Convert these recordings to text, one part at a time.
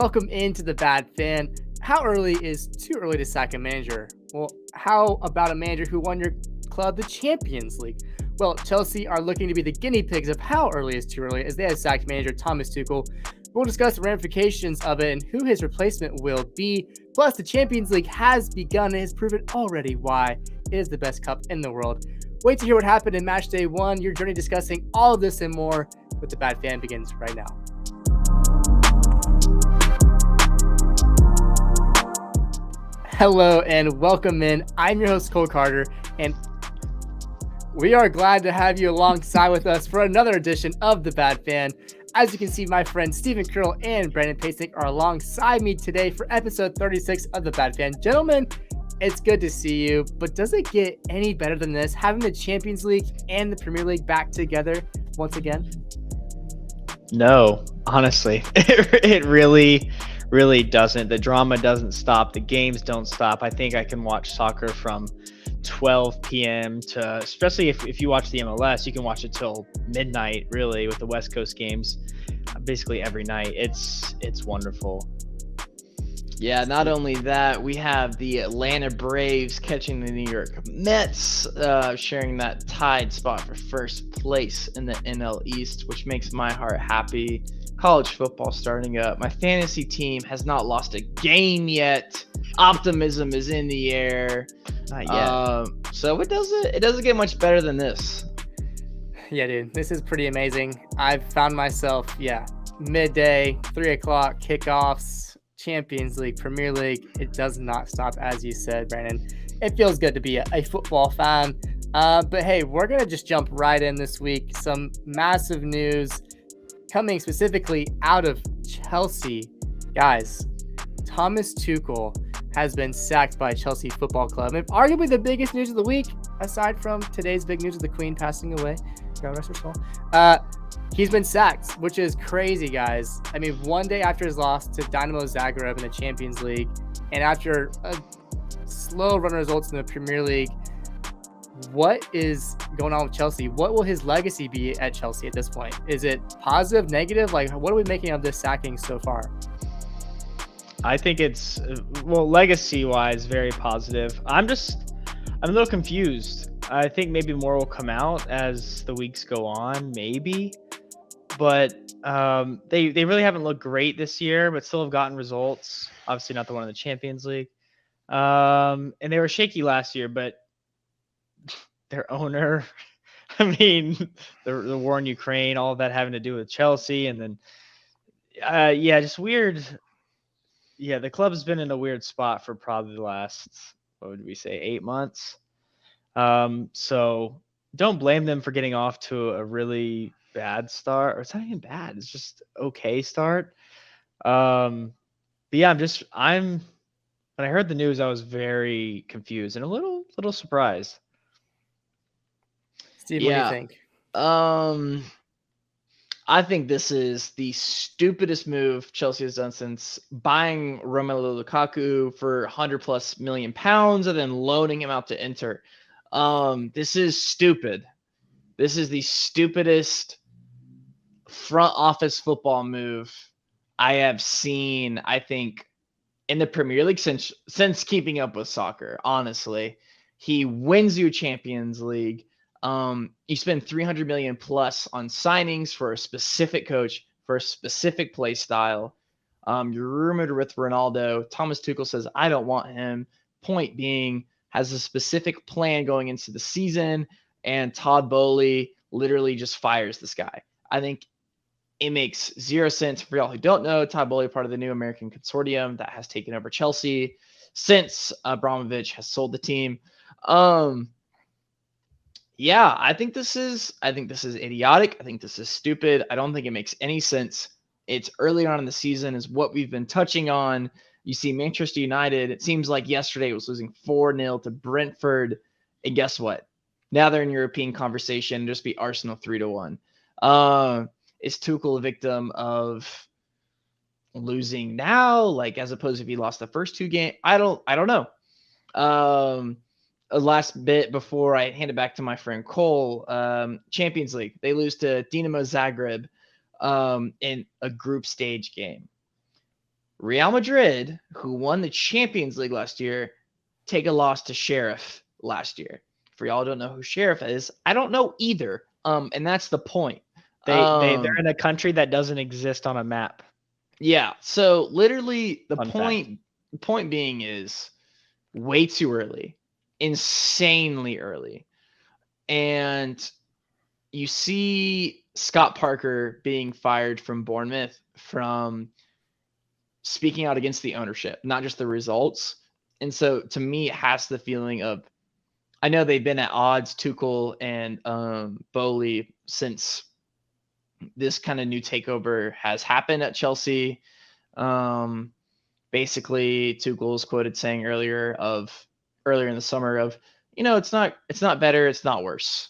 Welcome into the Bad Fan. How early is too early to sack a manager? Well, how about a manager who won your club the Champions League? Well, Chelsea are looking to be the guinea pigs of how early is too early, as they have sacked manager Thomas Tuchel. We'll discuss the ramifications of it and who his replacement will be. Plus, the Champions League has begun and has proven already why it is the best cup in the world. Wait to hear what happened in match day 1. Your journey discussing all of this and more with the Bad Fan begins right now. Hello and welcome in. I'm your host, Cole Carter, and we are glad to have you alongside with us for another edition of The Bad Fan. As you can see, my friends Stephen Curl and Brandon Pasnick are alongside me today for episode 36 of The Bad Fan. Gentlemen, it's good to see you, but does it get any better than this, having the Champions League and the Premier League back together once again? No, honestly, it really doesn't. The drama doesn't stop. The games don't stop. I think I can watch soccer from 12 p.m. to, especially if you watch the MLS, you can watch it till midnight, really, with the West Coast games, basically every night. It's wonderful. Yeah, not only that, we have the Atlanta Braves catching the New York Mets, sharing that tied spot for first place in the NL East, which makes my heart happy. College football starting up. My fantasy team has not lost a game yet. Optimism is in the air. Not yet. So it doesn't get much better than this. Yeah, dude, this is pretty amazing. I've found myself, midday, 3 o'clock kickoffs, Champions League, Premier League. It does not stop, as you said, Brandon. It feels good to be a football fan. But hey, we're going to just jump right in this week. Some massive news coming specifically out of Chelsea. Guys, Thomas Tuchel has been sacked by Chelsea Football Club. And arguably the biggest news of the week, aside from today's big news of the Queen passing away. God rest her soul. He's been sacked, which is crazy, guys. I mean, one day after his loss to Dynamo Zagreb in the Champions League, and after a slow run of results in the Premier League, what is going on with Chelsea? What will his legacy be at Chelsea at this point? Is it positive, negative? Like, what are we making of this sacking so far? I think it's, legacy-wise, very positive. I'm a little confused. I think maybe more will come out as the weeks go on, maybe. But they really haven't looked great this year, but still have gotten results. Obviously not the one in the Champions League. And they were shaky last year, but their owner, I mean, the war in Ukraine, all of that having to do with Chelsea. And then, just weird. Yeah, the club's been in a weird spot for probably the last, 8 months. So don't blame them for getting off to a really bad start, or it's not even bad. It's just okay start. But yeah, when I heard the news, I was very confused and a little surprised. Steve, what do you think? I think this is the stupidest move Chelsea has done since buying Romelu Lukaku for 100+ million pounds and then loaning him out to Inter. This is stupid. This is the stupidest front office football move I have seen, I think, in the Premier League since keeping up with soccer, honestly. He wins you Champions League. You spend 300 million plus on signings for a specific coach, for a specific play style. You're rumored with Ronaldo. Thomas Tuchel says, I don't want him. Point being, has a specific plan going into the season, and Todd Boehly literally just fires this guy. I think it makes zero sense. For y'all who don't know, Todd Boehly, part of the new American consortium that has taken over Chelsea since Abramovich has sold the team. I think this is idiotic. I think this is stupid. I don't think it makes any sense. It's early on in the season, is what we've been touching on. You see Manchester United, it seems like yesterday was losing 4-0 to Brentford. And guess what? Now they're in European conversation, just beat Arsenal 3-1. Is Tuchel a victim of losing now? Like, as opposed to if he lost the first 2 games? I don't know. Last bit before I hand it back to my friend Cole, Champions League. They lose to Dinamo Zagreb in a group stage game. Real Madrid, who won the Champions League last year, take a loss to Sheriff last year. For y'all don't know who Sheriff is, I don't know either. And that's the point. They're in a country that doesn't exist on a map. Yeah. So literally the Fun point being is way too early, insanely early. And you see Scott Parker being fired from Bournemouth from speaking out against the ownership, not just the results. And so to me, it has the feeling of, I know they've been at odds, Tuchel and Bowley, since this kind of new takeover has happened at Chelsea. Basically, Tuchel's quoted saying earlier in the summer of, it's not better, it's not worse.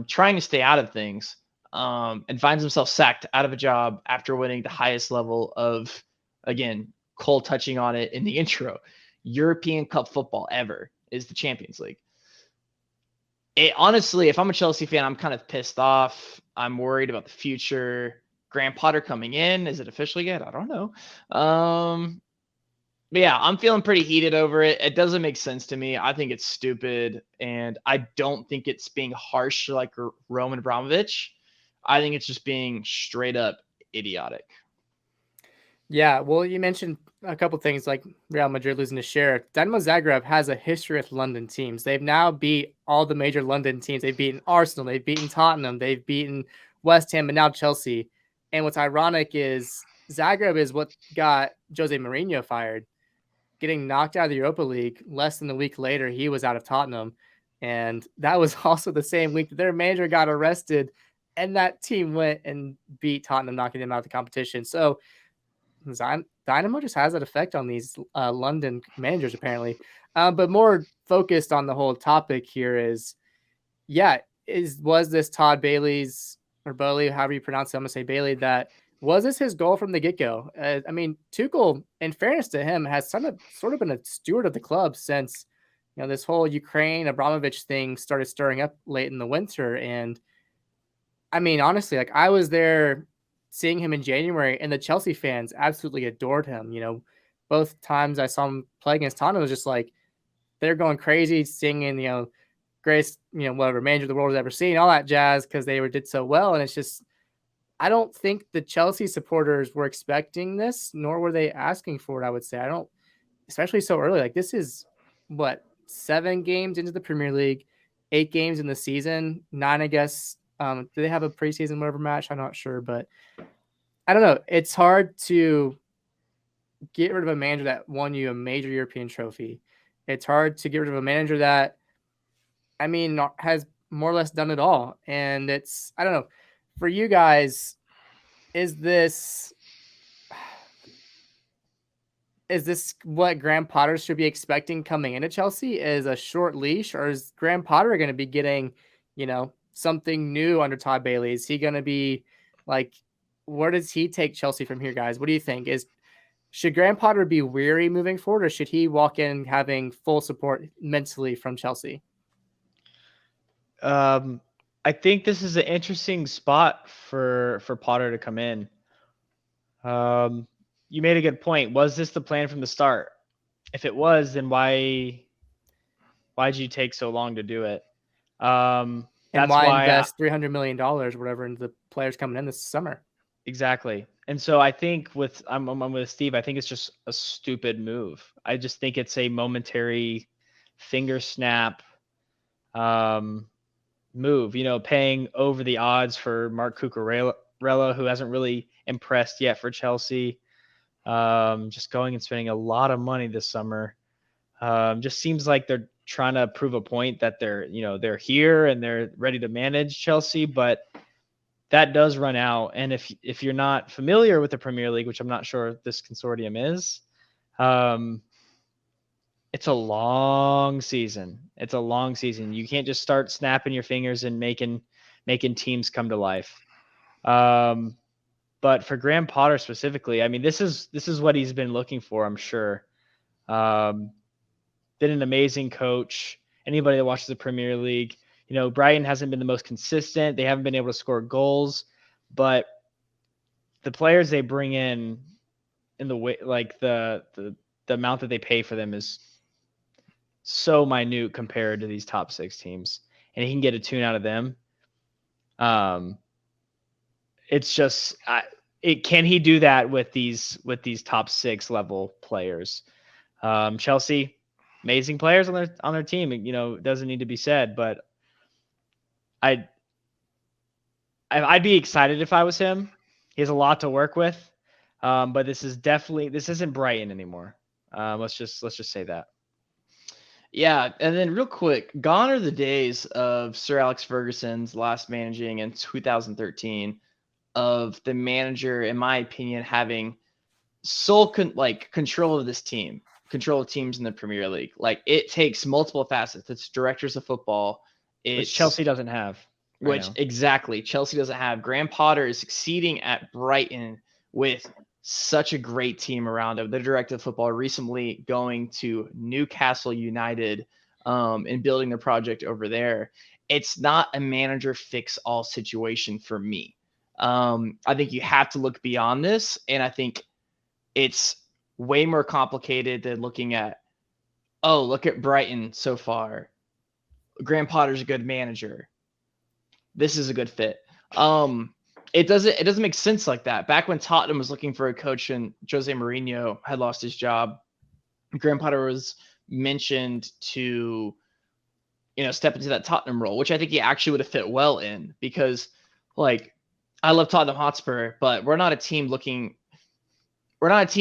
Trying to stay out of things, and finds himself sacked out of a job after winning the highest level of, again, Cole touching on it in the intro, European Cup football ever is the Champions League. Honestly, if I'm a Chelsea fan, I'm kind of pissed off. I'm worried about the future. Graham Potter coming in. Is it official yet? I don't know. But yeah, I'm feeling pretty heated over it. It doesn't make sense to me. I think it's stupid. And I don't think it's being harsh like Roman Abramovich. I think it's just being straight up idiotic. Yeah, well, you mentioned a couple things like Real Madrid losing to Sheriff. Dynamo Zagreb has a history with London teams. They've now beat all the major London teams. They've beaten Arsenal, they've beaten Tottenham, they've beaten West Ham, and now Chelsea. And what's ironic is Zagreb is what got Jose Mourinho fired. Getting knocked out of the Europa League, less than a week later, he was out of Tottenham. And that was also the same week that their manager got arrested, and that team went and beat Tottenham, knocking them out of the competition. So Dynamo just has that effect on these London managers, apparently. But more focused on the whole topic here is, was this Todd Bailey's, or Bowley, however you pronounce it, I'm going to say Bailey, was this his goal from the get-go? I mean, Tuchel, in fairness to him, has sort of been a steward of the club since, this whole Ukraine Abramovich thing started stirring up late in the winter. And I mean, honestly, like, I was there seeing him in January, and the Chelsea fans absolutely adored him. Both times I saw him play against Tottenham, was just like, they're going crazy, singing, greatest, whatever manager the world has ever seen, all that jazz, because they did so well. And it's just, I don't think the Chelsea supporters were expecting this, nor were they asking for it, I would say. I don't, especially so early. Like, this is, 7 games into the Premier League, 8 games in the season, 9, I guess. Do they have a preseason whatever match? I'm not sure, but I don't know. It's hard to get rid of a manager that won you a major European trophy. It's hard to get rid of a manager that, I mean, has more or less done it all. And it's, I don't know. For you guys, is this what Graham Potter should be expecting coming into Chelsea? Is a short leash, or is Graham Potter going to be getting, something new under Todd Bailey? Is he going to be like, where does he take Chelsea from here, guys? What do you think? Should Graham Potter be weary moving forward, or should he walk in having full support mentally from Chelsea? I think this is an interesting spot for Potter to come in. You made a good point. Was this the plan from the start? If it was, then why'd you take so long to do it? And why invest $300 million or whatever into the players coming in this summer? Exactly. And so I think I'm with Steve. I think it's just a stupid move. I just think it's a momentary finger snap move, paying over the odds for Marc Cucurella, who hasn't really impressed yet for Chelsea. Just going and spending a lot of money this summer. Just seems like they're trying to prove a point that they're here and they're ready to manage Chelsea, but that does run out. And if you're not familiar with the Premier League, which I'm not sure this consortium is, it's a long season. You can't just start snapping your fingers and making teams come to life. But for Graham Potter specifically, I mean, this is what he's been looking for, I'm sure. Been an amazing coach. Anybody that watches the Premier League, Brighton hasn't been the most consistent. They haven't been able to score goals, but the players they bring in in the way, like the amount that they pay for them is so minute compared to these top 6 teams, and he can get a tune out of them. It's just, can he do that with these top 6 level players? Chelsea, amazing players on their team. You know, it doesn't need to be said, but I'd be excited if I was him. He has a lot to work with, but this isn't Brighton anymore. Let's just say that. Yeah, and then real quick, gone are the days of Sir Alex Ferguson's last managing in 2013, of the manager, in my opinion, having sole control of this team, control of teams in the Premier League. Like, it takes multiple facets. It's directors of football. Which Chelsea doesn't have. Exactly. Chelsea doesn't have. Graham Potter is succeeding at Brighton with such a great team around him. The director of football recently going to Newcastle United and building their project over there. It's not a manager fix-all situation for me. I think you have to look beyond this, and I think it's way more complicated than looking at, oh, look at Brighton so far. Graham Potter's a good manager. This is a good fit. It doesn't make sense like that. Back when Tottenham was looking for a coach and Jose Mourinho had lost his job, Graham Potter was mentioned to, step into that Tottenham role, which I think he actually would have fit well in, because, like, I love Tottenham Hotspur, but we're not a team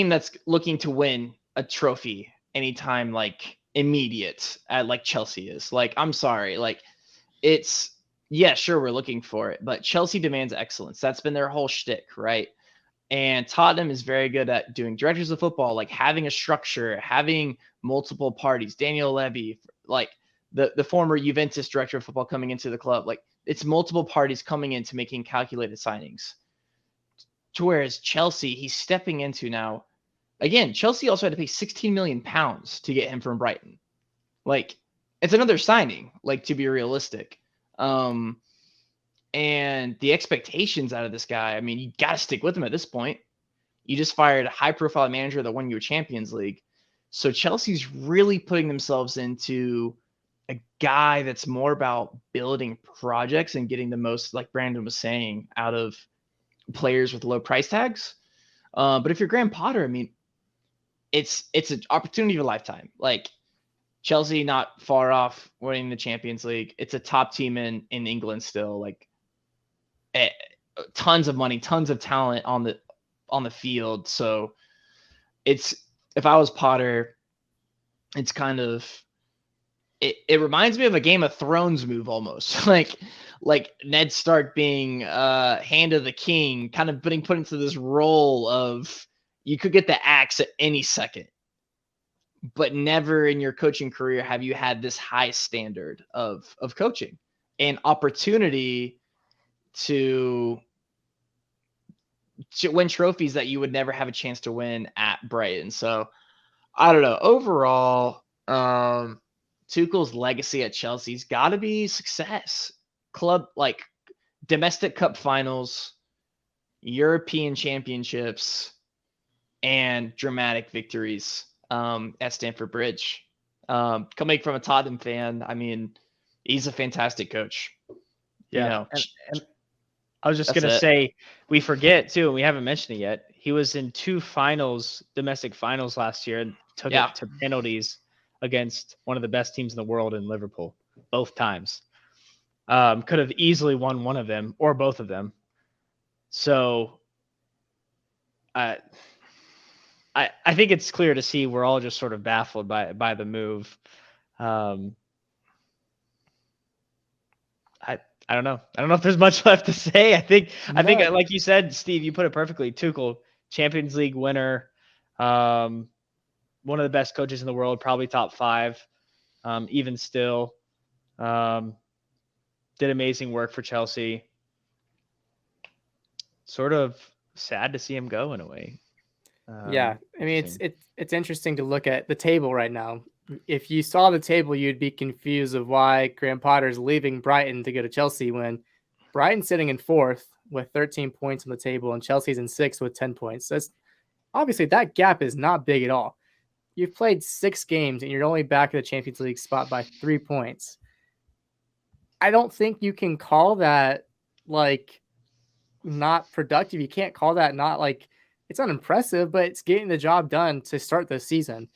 that's looking to win a trophy anytime, like, immediate, like Chelsea is. Like, I'm sorry, like, it's, yeah, sure, we're looking for it, but Chelsea demands excellence. That's been their whole shtick, right? And Tottenham is very good at doing directors of football, like having a structure, having multiple parties. Daniel Levy, like the former Juventus director of football coming into the club, like it's multiple parties coming into making calculated signings. To whereas Chelsea, he's stepping into now. Again, Chelsea also had to pay £16 million to get him from Brighton. Like, it's another signing, like, to be realistic. And the expectations out of this guy, I mean, you got to stick with him at this point. You just fired a high-profile manager that won you a Champions League. So Chelsea's really putting themselves into a guy that's more about building projects and getting the most, like Brandon was saying, out of players with low price tags. But if you're Graham Potter, I mean, it's an opportunity of a lifetime. Like, Chelsea not far off winning the Champions League. It's a top team in England still. Like, tons of money, tons of talent on the field. So if I was Potter, it's kind of it reminds me of a Game of Thrones move almost. like Ned Stark being Hand of the King, kind of put into this role of you could get the axe at any second. But never in your coaching career have you had this high standard of coaching and opportunity to win trophies that you would never have a chance to win at Brighton. So I don't know. Overall, Tuchel's legacy at Chelsea's got to be success. Club, like domestic cup finals, European championships, and dramatic victories at Stamford Bridge. Coming from a Tottenham fan, I mean, he's a fantastic coach. Yeah. And I was just going to say, we forget too, and we haven't mentioned it yet. He was in 2 domestic finals last year, and took it to penalties against one of the best teams in the world in Liverpool, both times. Could have easily won one of them or both of them. So I think it's clear to see we're all just sort of baffled by the move. I don't know. I don't know if there's much left to say. I think like you said, Steve, you put it perfectly. Tuchel, Champions League winner, one of the best coaches in the world, probably top 5, even still. Did amazing work for Chelsea. Sort of sad to see him go in a way. Yeah, I mean, it's interesting to look at the table right now. If you saw the table, you'd be confused of why Graham Potter's leaving Brighton to go to Chelsea when Brighton's sitting in 4th with 13 points on the table and Chelsea's in 6th with 10 points. obviously that gap is not big at all. You've played 6 games and you're only back at the Champions League spot by 3 points. I don't think you can call that like not productive. You can't call that not like it's unimpressive, but it's getting the job done to start the season.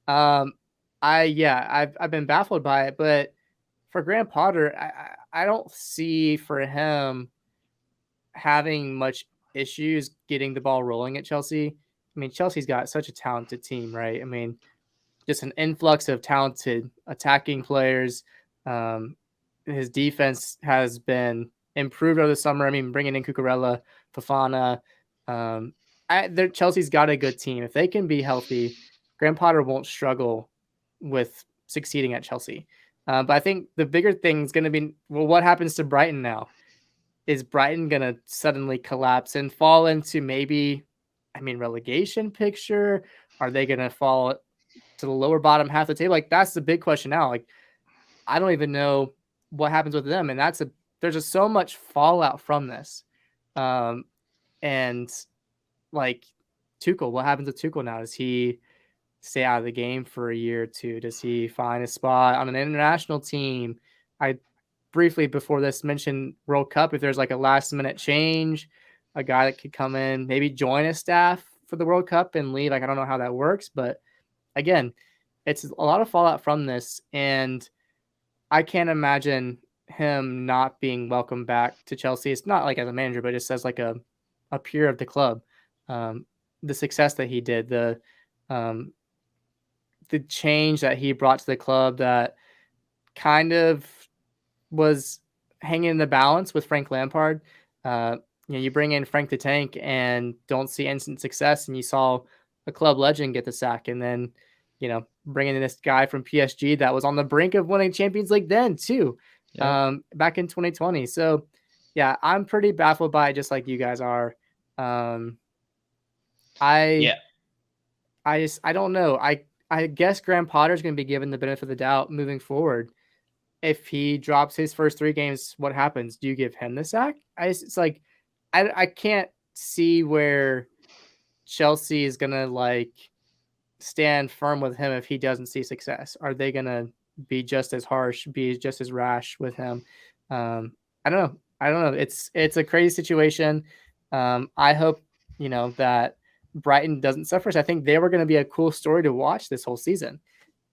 Um, I've been baffled by it, but for Graham Potter, I don't see for him having much issues getting the ball rolling at Chelsea. I mean, Chelsea's got such a talented team, right? I mean, just an influx of talented attacking players. Um, his defense has been improved over the summer. I mean, bringing in Cucurella, Fofana. Chelsea's got a good team. If they can be healthy, Graham Potter won't struggle with succeeding at Chelsea. But I think the bigger thing is going to be, well, what happens to Brighton now? Is Brighton going to suddenly collapse and fall into maybe, relegation picture? Are they going to fall to the lower bottom half of the table? Like, that's the big question now. Like, I don't even know what happens with them. And there's just so much fallout from this. And like Tuchel, what happens with Tuchel now? Does he stay out of the game for a year or two? Does he find a spot on an international team? I briefly before this mentioned World Cup. If there's like a last minute change, a guy that could come in, maybe join a staff for the World Cup and leave. Like, I don't know how that works, but again, it's a lot of fallout from this. And I can't imagine him not being welcomed back to Chelsea. It's not like as a manager, but just as like a peer of the club. The success that he did, the change that he brought to the club that kind of was hanging in the balance with Frank Lampard. You bring in Frank the Tank and don't see instant success, and you saw a club legend get the sack, and then bringing in this guy from PSG that was on the brink of winning Champions League then too, back in 2020. So yeah, I'm pretty baffled by it, just like you guys are. I don't know. I guess Graham Potter's going to be given the benefit of the doubt moving forward. If he drops his first 3 games, what happens? Do you give him the sack? It's like I can't see where Chelsea is going to like stand firm with him if he doesn't see success. Are they going to be just as harsh, be just as rash with him? I don't know. It's a crazy situation. I hope that Brighton doesn't suffer. So I think they were going to be a cool story to watch this whole season.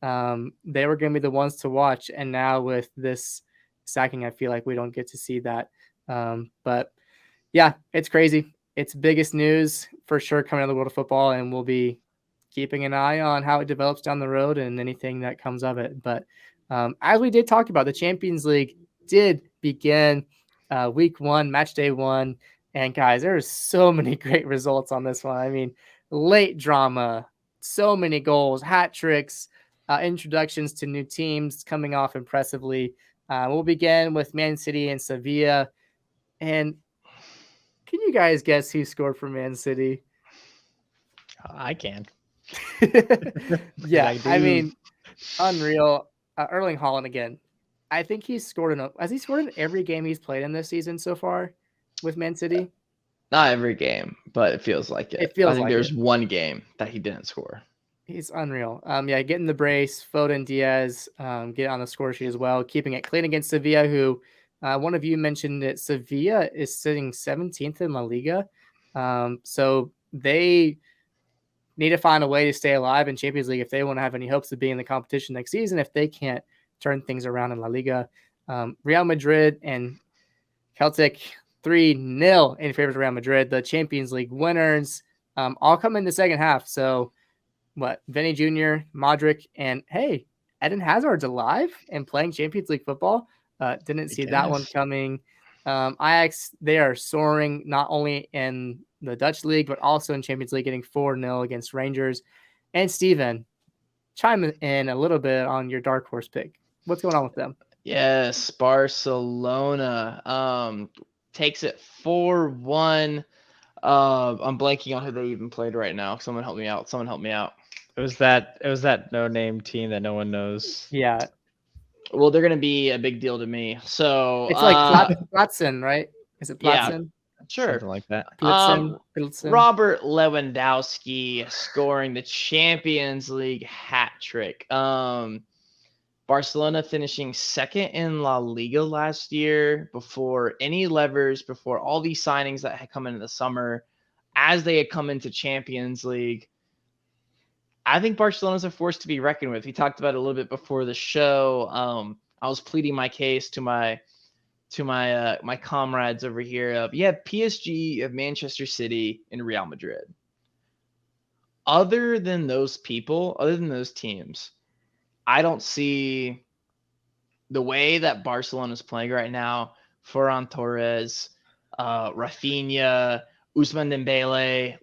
They were going to be the ones to watch, and now with this sacking, I feel like we don't get to see that. But yeah, it's crazy. It's biggest news for sure coming out of the world of football, and we'll be keeping an eye on how it develops down the road and anything that comes of it. But as we did talk about, the Champions League did begin week 1, match day 1. And guys, there's so many great results on this one. I mean, late drama, so many goals, hat tricks, introductions to new teams coming off impressively. We'll begin with Man City and Sevilla. And can you guys guess who scored for Man City? I can. Yeah, I mean, unreal. Erling Haaland again. I think he's scored has he scored in every game he's played in this season so far with Man City? Not every game, but it feels like it. I think there's one game that he didn't score. He's unreal. Getting the brace, Foden, Diaz, get on the score sheet as well, keeping it clean against Sevilla, who one of you mentioned that Sevilla is sitting 17th in La Liga. So they need to find a way to stay alive in Champions League if they want to have any hopes of being in the competition next season, if they can't turn things around in La Liga. Real Madrid and Celtic 3-0 in favor of Real Madrid, the Champions League winners. All come in the second half. So Vinny Jr., Modric, and hey, Eden Hazard's alive and playing Champions League football. Didn't see that one coming. Ajax, they are soaring not only in the Dutch league, but also in Champions League, getting 4-0 against Rangers. And Steven, chime in a little bit on your dark horse pick. What's going on with them? Yes, Barcelona takes it 4-1. I'm blanking on who they even played right now. Someone help me out. It was that no-name team that no one knows. Yeah. Well, they're going to be a big deal to me. So it's like Platsen, right? Is it Platsen? Sure. Something like that. Pilsen. Robert Lewandowski scoring the Champions League hat trick. Barcelona finishing second in La Liga last year before any levers, before all these signings that had come into the summer, as they had come into Champions League. I think Barcelona's a force to be reckoned with. We talked about it a little bit before the show. I was pleading my case to my comrades over here. You have PSG, you have Manchester City, and Real Madrid. Other than those people, other than those teams, I don't see the way that Barcelona is playing right now. Ferran Torres, Rafinha, Ousmane Dembele,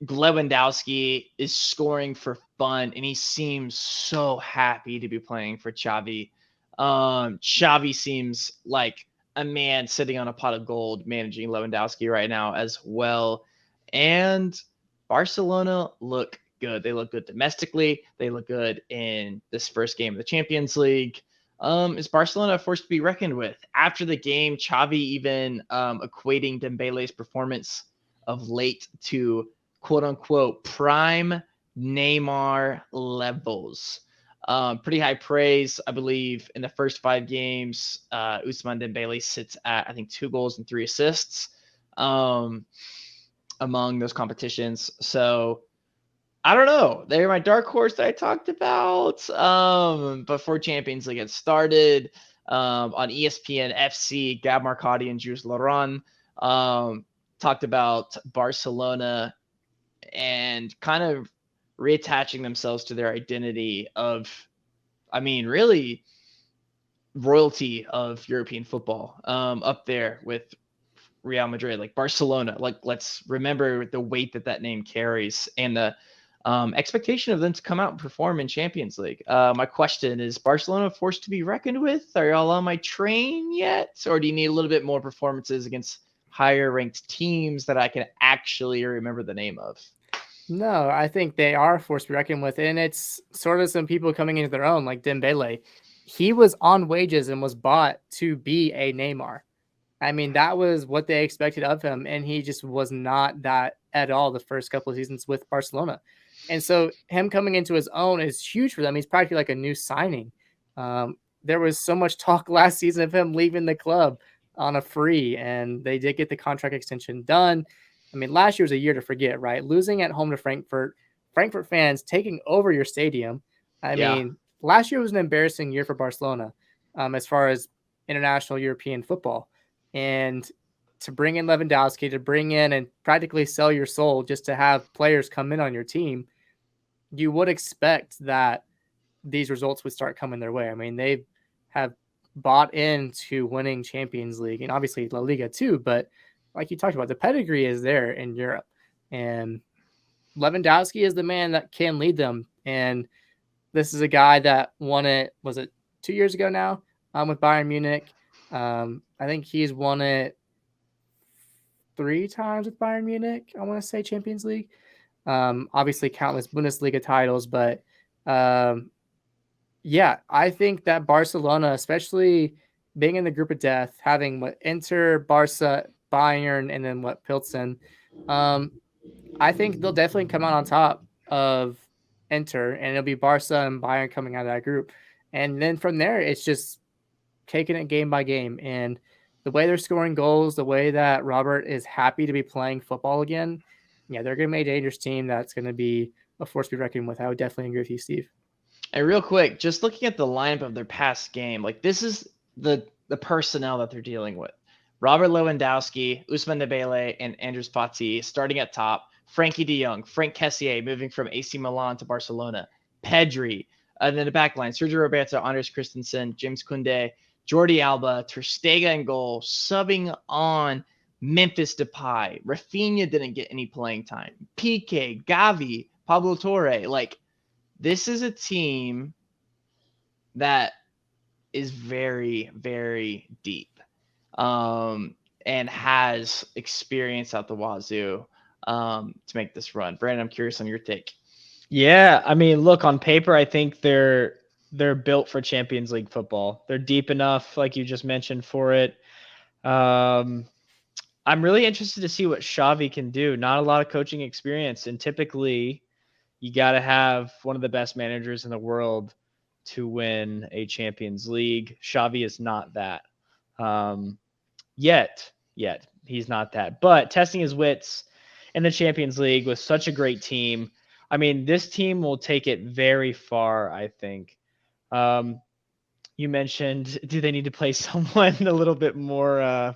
Lewandowski is scoring for fun, and he seems so happy to be playing for Xavi. Xavi seems like a man sitting on a pot of gold managing Lewandowski right now as well. And Barcelona look good. They look good domestically. They look good in this first game of the Champions League. Is Barcelona a force to be reckoned with? After the game, Xavi even equating Dembele's performance of late to quote-unquote prime Neymar levels. Pretty high praise, I believe, in the first 5 games. Ousmane Dembele sits at, I think, 2 goals and 3 assists among those competitions. So I don't know. They're my dark horse that I talked about before Champions League had started. On ESPN FC, Gab Marcotti and Jules Laurent talked about Barcelona and kind of reattaching themselves to their identity of, really royalty of European football, up there with Real Madrid, like Barcelona. Let's remember the weight that name carries and the expectation of them to come out and perform in Champions League. My question is, Barcelona forced to be reckoned with? Are y'all on my train yet? Or do you need a little bit more performances against higher ranked teams that I can actually remember the name of? No, I think they are forced to be reckoned with. And it's sort of some people coming into their own, like Dembele. He was on wages and was bought to be a Neymar. That was what they expected of him. And he just was not that at all the first couple of seasons with Barcelona. And so him coming into his own is huge for them. He's practically like a new signing. There was so much talk last season of him leaving the club on a free, and they did get the contract extension done. Last year was a year to forget, right? Losing at home to Frankfurt fans taking over your stadium. Last year was an embarrassing year for Barcelona as far as international European football. And to bring in Lewandowski, to bring in and practically sell your soul just to have players come in on your team, you would expect that these results would start coming their way. They have bought into winning Champions League and obviously La Liga too, but like you talked about, the pedigree is there in Europe, and Lewandowski is the man that can lead them. And this is a guy that won it, was it 2 years ago now, with Bayern Munich? I think he's won it 3 times with Bayern Munich, I want to say, Champions League. Obviously countless Bundesliga titles, but I think that Barcelona, especially being in the group of death, having what Inter, Barca, Bayern, and then Pilsen, I think they'll definitely come out on top of Inter, and it'll be Barca and Bayern coming out of that group. And then from there, it's just taking it game by game. And the way they're scoring goals, the way that Robert is happy to be playing football again, they're going to be a dangerous team that's going to be a force to be reckoned with. I would definitely agree with you, Steve. And real quick, just looking at the lineup of their past game, this is the personnel that they're dealing with. Robert Lewandowski, Ousmane Dembele, and Andrews Fati starting at top. Frankie de Jong, Frank Kessié moving from AC Milan to Barcelona. Pedri, and then the back line, Sergio Roberto, Andres Christensen, James Koundé, Jordi Alba, Ter Stegen in goal, subbing on Memphis Depay. Rafinha didn't get any playing time. Piqué, Gavi, Pablo Torre. This is a team that is very, very deep. And has experience out the wazoo to make this run. Brandon, I'm curious on your take. Yeah, look, on paper, I think they're built for Champions League football. They're deep enough, like you just mentioned, for it. I'm really interested to see what Xavi can do. Not a lot of coaching experience, and typically you got to have one of the best managers in the world to win a Champions League. Xavi is not that. Yet he's not that. But testing his wits in the Champions League with such a great team. I mean, this team will take it very far, I think. You mentioned, do they need to play someone a little bit more, I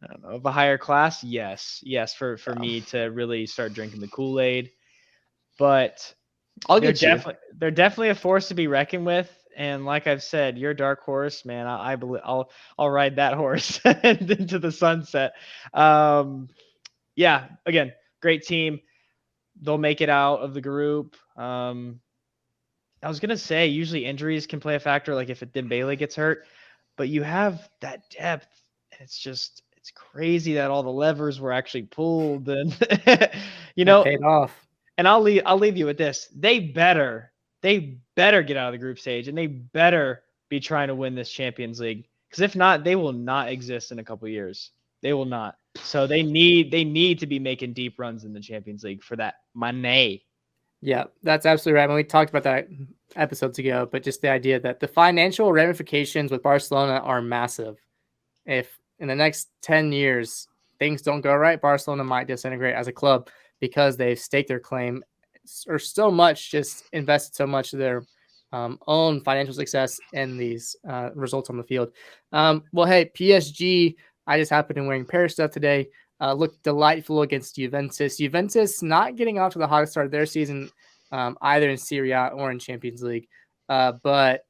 don't know, of a higher class? Yes, for me to really start drinking the Kool-Aid. But they're definitely a force to be reckoned with. And like I've said, your dark horse, man, I believe I'll ride that horse into the sunset. Yeah, again, great team. They'll make it out of the group. I was gonna say usually injuries can play a factor, like if Dembele gets hurt, but you have that depth, and it's crazy that all the levers were actually pulled, and It paid off. And I'll leave you with this: they better get out of the group stage, and they better be trying to win this Champions League, because if not, they will not exist in a couple of years. They will not. So they need to be making deep runs in the Champions League for that money. Yeah, that's absolutely right. When we talked about that episodes ago, but just the idea that the financial ramifications with Barcelona are massive. If in the next 10 years things don't go right, Barcelona might disintegrate as a club because they've staked their claim or so much, just invested so much of their own financial success in these results on the field. Well, hey, PSG, I just happened to be wearing Paris stuff today. Looked delightful against Juventus. Juventus not getting off to the hottest start of their season, either in Serie A or in Champions League. But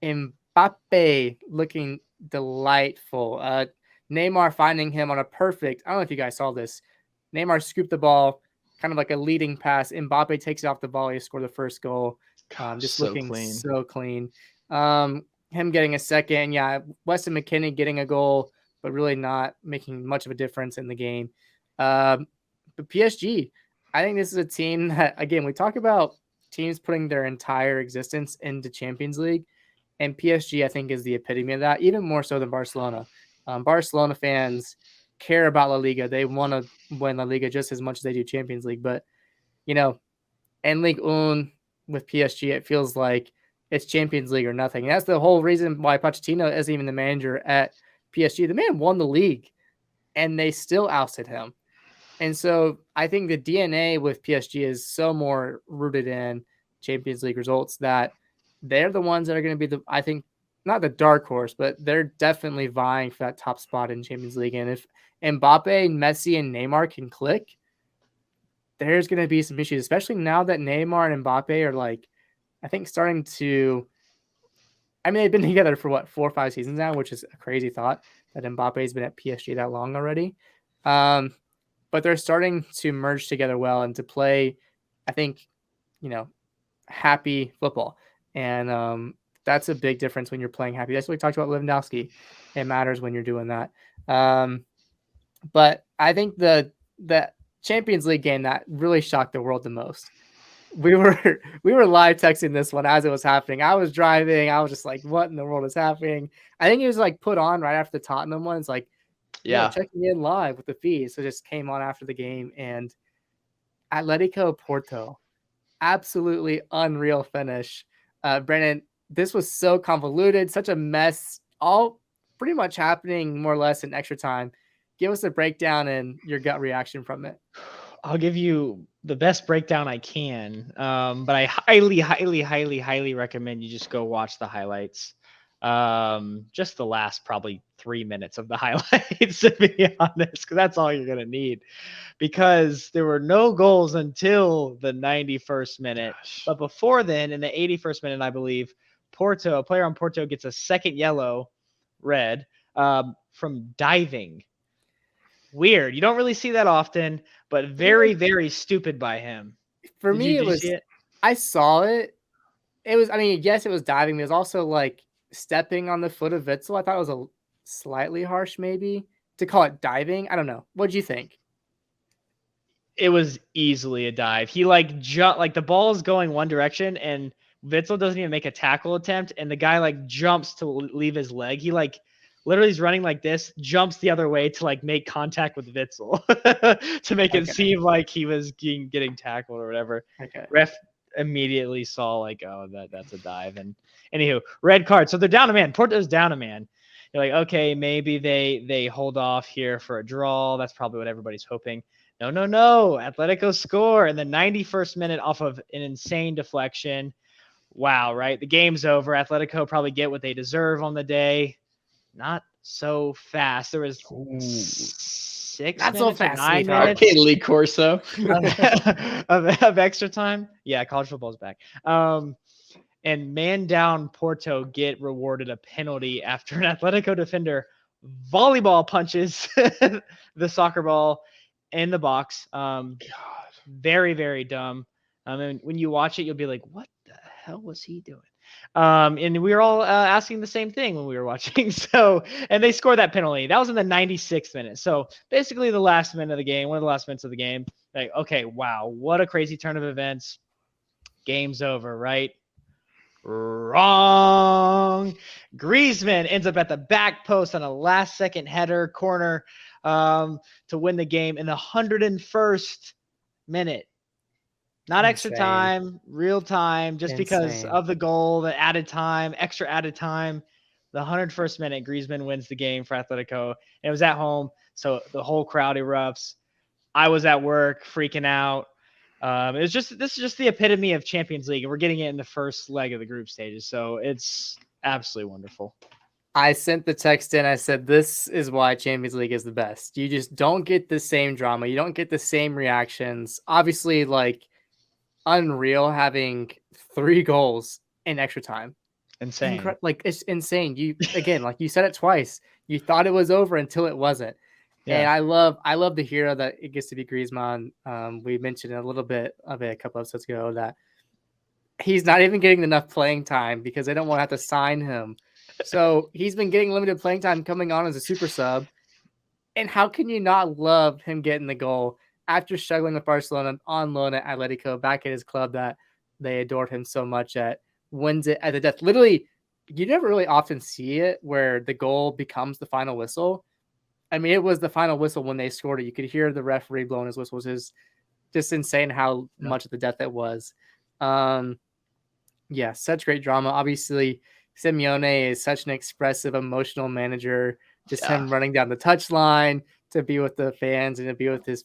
Mbappe looking delightful. Neymar finding him on a perfect, I don't know if you guys saw this. Neymar scooped the ball, kind of like a leading pass. Mbappe takes it off the volley, scored the first goal. Just so looking clean. So clean. Him getting a second. Yeah, Weston McKennie getting a goal, but really not making much of a difference in the game. But PSG, I think this is a team that, again, we talk about teams putting their entire existence into Champions League, and PSG, I think, is the epitome of that, even more so than Barcelona. Barcelona fans care about La Liga. They want to win La Liga just as much as they do Champions League. But, en Ligue 1 with PSG, it feels like it's Champions League or nothing. And that's the whole reason why Pochettino isn't even the manager at PSG. The man won the league, and they still ousted him. And so I think the DNA with PSG is so more rooted in Champions League results that they're the ones that are going to be I think, not the dark horse, but they're definitely vying for that top spot in Champions League. And if Mbappe, Messi, and Neymar can click, there's going to be some issues, especially now that Neymar and Mbappe are I think starting to, they've been together for 4 or 5 seasons now, which is a crazy thought that Mbappe's been at PSG that long already. But they're starting to merge together well and to play, I think, happy football. And that's a big difference when you're playing happy. That's what we talked about Lewandowski. It matters when you're doing that. But I think the Champions League game that really shocked the world the most. We were live texting this one as it was happening. I was driving. I was just like, what in the world is happening? I think it was put on right after the Tottenham one. It's checking in live with the feed. So it just came on after the game. And Atletico Porto, absolutely unreal finish. Brandon, this was so convoluted, such a mess, all pretty much happening more or less in extra time. Give us a breakdown and your gut reaction from it. I'll give you the best breakdown I can, but I highly recommend you just go watch the highlights. Just the last probably 3 minutes of the highlights, to be honest, because that's all you're going to need, because there were no goals until the 91st minute. Gosh. But before then, in the 81st minute, I believe, a player on Porto gets a second yellow, red, from diving. Weird. You don't really see that often, but very, very stupid by him. For me, I saw it. It was, yes, it was diving. It was also stepping on the foot of Witsel. I thought it was a slightly harsh, maybe, to call it diving. I don't know. What'd you think? It was easily a dive. He jumped, the ball is going one direction, and Witsel doesn't even make a tackle attempt, and the guy jumps to leave his leg. He literally he's running like this, jumps the other way to like make contact with Witzel to make it seem like he was getting tackled or whatever. Okay. Ref immediately saw like, oh, that's a dive. And anywho, red card. So they're down a man. Porto's down a man. You're like, okay, maybe they hold off here for a draw. That's probably what everybody's hoping. No. Atletico score in the 91st minute off of an insane deflection. Wow, right? The game's over. Atletico probably get what they deserve on the day. Not so fast. There was 6 Not minutes so or fast, 9 sweetheart. minutes Arcade League Corso. of extra time. Yeah, college football's back. And man down Porto get rewarded a penalty after an Atletico defender volleyball punches the soccer ball in the box. Very, very dumb. And when you watch it, you'll be like, what the hell was he doing? And we were all asking the same thing when we were watching. So, and they scored that penalty. That was in the 96th minute. So basically the last minute of the game, one of the last minutes of the game. Like, okay, wow, what a crazy turn of events. Game's over, right? Wrong. Griezmann ends up at the back post on a last-second header corner to win the game in the 101st minute. Not extra time, real time, just because of the goal, the added time, extra added time. The 101st minute, Griezmann wins the game for Atletico. And it was at home, so the whole crowd erupts. I was at work freaking out. This is just the epitome of Champions League, and we're getting it in the first leg of the group stages. So it's absolutely wonderful. I sent the text in. I said, this is why Champions League is the best. You just don't get the same drama. You don't get the same reactions. Obviously, like, unreal having 3 goals in extra time. Insane. Like, it's insane. You, again, like you said it twice. You thought it was over until it wasn't. Yeah. And I love the hero that it gets to be Griezmann. We mentioned a little bit of it a couple episodes ago that he's not even getting enough playing time because they don't want to have to sign him. So he's been getting limited playing time coming on as a super sub. And how can you not love him getting the goal after struggling with Barcelona on loan at Atletico, back at his club that they adored him so much at, wins it at the death. Literally, you never really often see it where the goal becomes the final whistle. I mean, it was the final whistle when they scored it. You could hear the referee blowing his whistle. It was just insane how much of the death it was. Yeah, such great drama. Obviously, Simeone is such an expressive, emotional manager. Just him running down the touchline to be with the fans and to be with his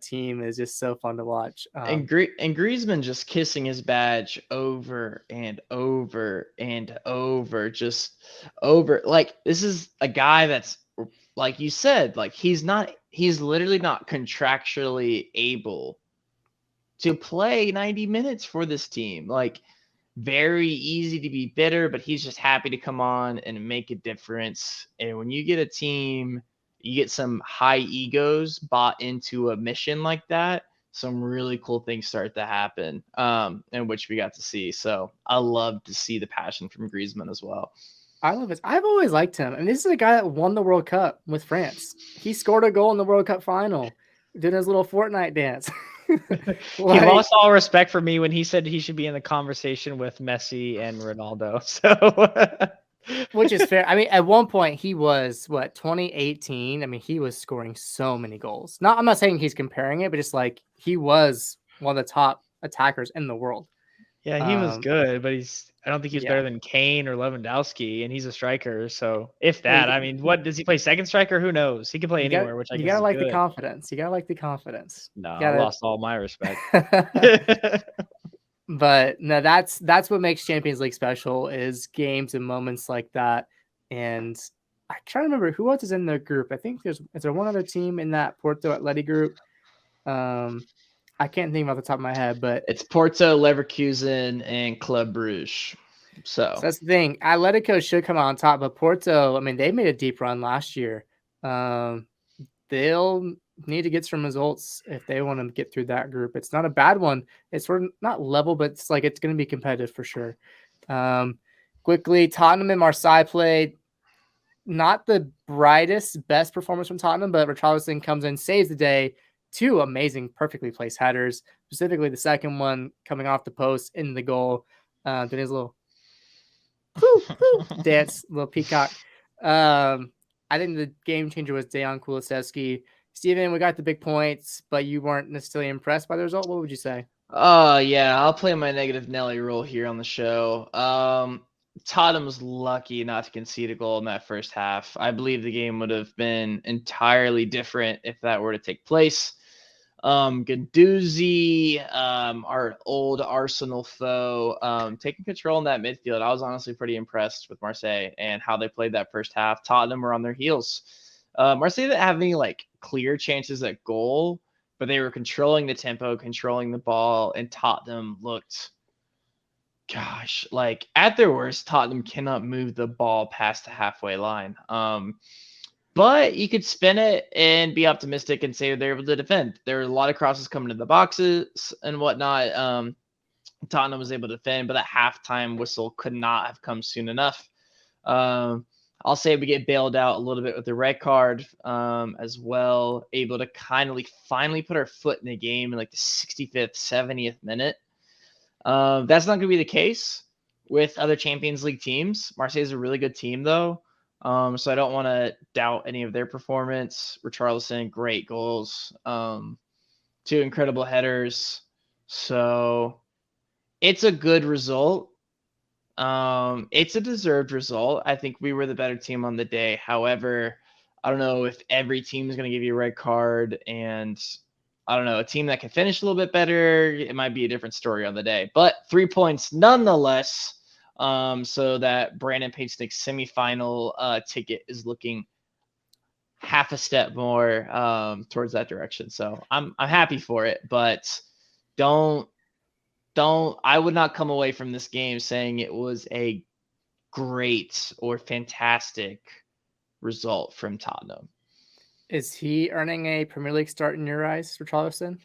team is just so fun to watch. And Griezmann just kissing his badge over and over and over, just over. Like, this is a guy that's, like you said, like he's literally not contractually able to play 90 minutes for this team. Like, very easy to be bitter, but he's just happy to come on and make a difference. And when you get a team, you get some high egos bought into a mission like that, some really cool things start to happen, in which we got to see. So I love to see the passion from Griezmann as well. I love it. I've always liked him. And this is a guy that won the World Cup with France. He scored a goal in the World Cup final, doing his little Fortnite dance. Like, he lost all respect for me when he said he should be in the conversation with Messi and Ronaldo. So, which is fair. I mean, at one point he was 2018. I mean, he was scoring so many goals. I'm not saying he's comparing it, but just like he was one of the top attackers in the world. Yeah, he was good, but I don't think he's better than Kane or Lewandowski, and he's a striker. So if that, I mean, what does he play? Second striker? Who knows? He can play anywhere, which I guess you gotta like good. the confidence. You gotta like the confidence. No, I lost all my respect. But no, that's what makes Champions League special, is games and moments like that. And I try to remember who else is in the group. I think is there one other team in that Porto Atleti group? I can't think off the top of my head, but it's Porto, Leverkusen, and Club Brugge. So that's the thing. Atletico should come on top, but Porto, I mean, they made a deep run last year. They'll need to get some results if they want to get through that group. It's not a bad one. It's sort of not level, but it's like it's going to be competitive for sure. Quickly, Tottenham and Marseille played. Not the brightest, best performance from Tottenham, but Richarlison comes in, saves the day. 2 amazing, perfectly placed headers, specifically the second one coming off the post in the goal. Doing his little dance, little peacock. I think the game changer was Dejan Kulusevski. Steven, we got the big points, but you weren't necessarily impressed by the result. What would you say? Yeah, I'll play my negative Nelly role here on the show. Tottenham was lucky not to concede a goal in that first half. I believe the game would have been entirely different if that were to take place. Guendouzi, our old Arsenal foe, taking control in that midfield. I was honestly pretty impressed with Marseille and how they played that first half. Tottenham were on their heels. Marseille didn't have any like clear chances at goal, but they were controlling the tempo, controlling the ball, and Tottenham looked, gosh, like at their worst, Tottenham cannot move the ball past the halfway line. But you could spin it and be optimistic and say they're able to defend. There were a lot of crosses coming to the boxes and whatnot. Tottenham was able to defend, but that halftime whistle could not have come soon enough. I'll say we get bailed out a little bit with the red card as well, able to finally put our foot in the game in like the 65th, 70th minute. That's not going to be the case with other Champions League teams. Marseille is a really good team, though. So I don't want to doubt any of their performance. Richarlison, great goals, 2 incredible headers. So it's a good result. It's a deserved result. I think we were the better team on the day. However, I don't know if every team is going to give you a red card, and I don't know, a team that can finish a little bit better, it might be a different story on the day. But 3 points nonetheless. So that Brandon Page's semifinal ticket is looking half a step more towards that direction. So I'm happy for it, but I would not come away from this game saying it was a great or fantastic result from Tottenham. Is he earning a Premier League start in your eyes, Richarlison?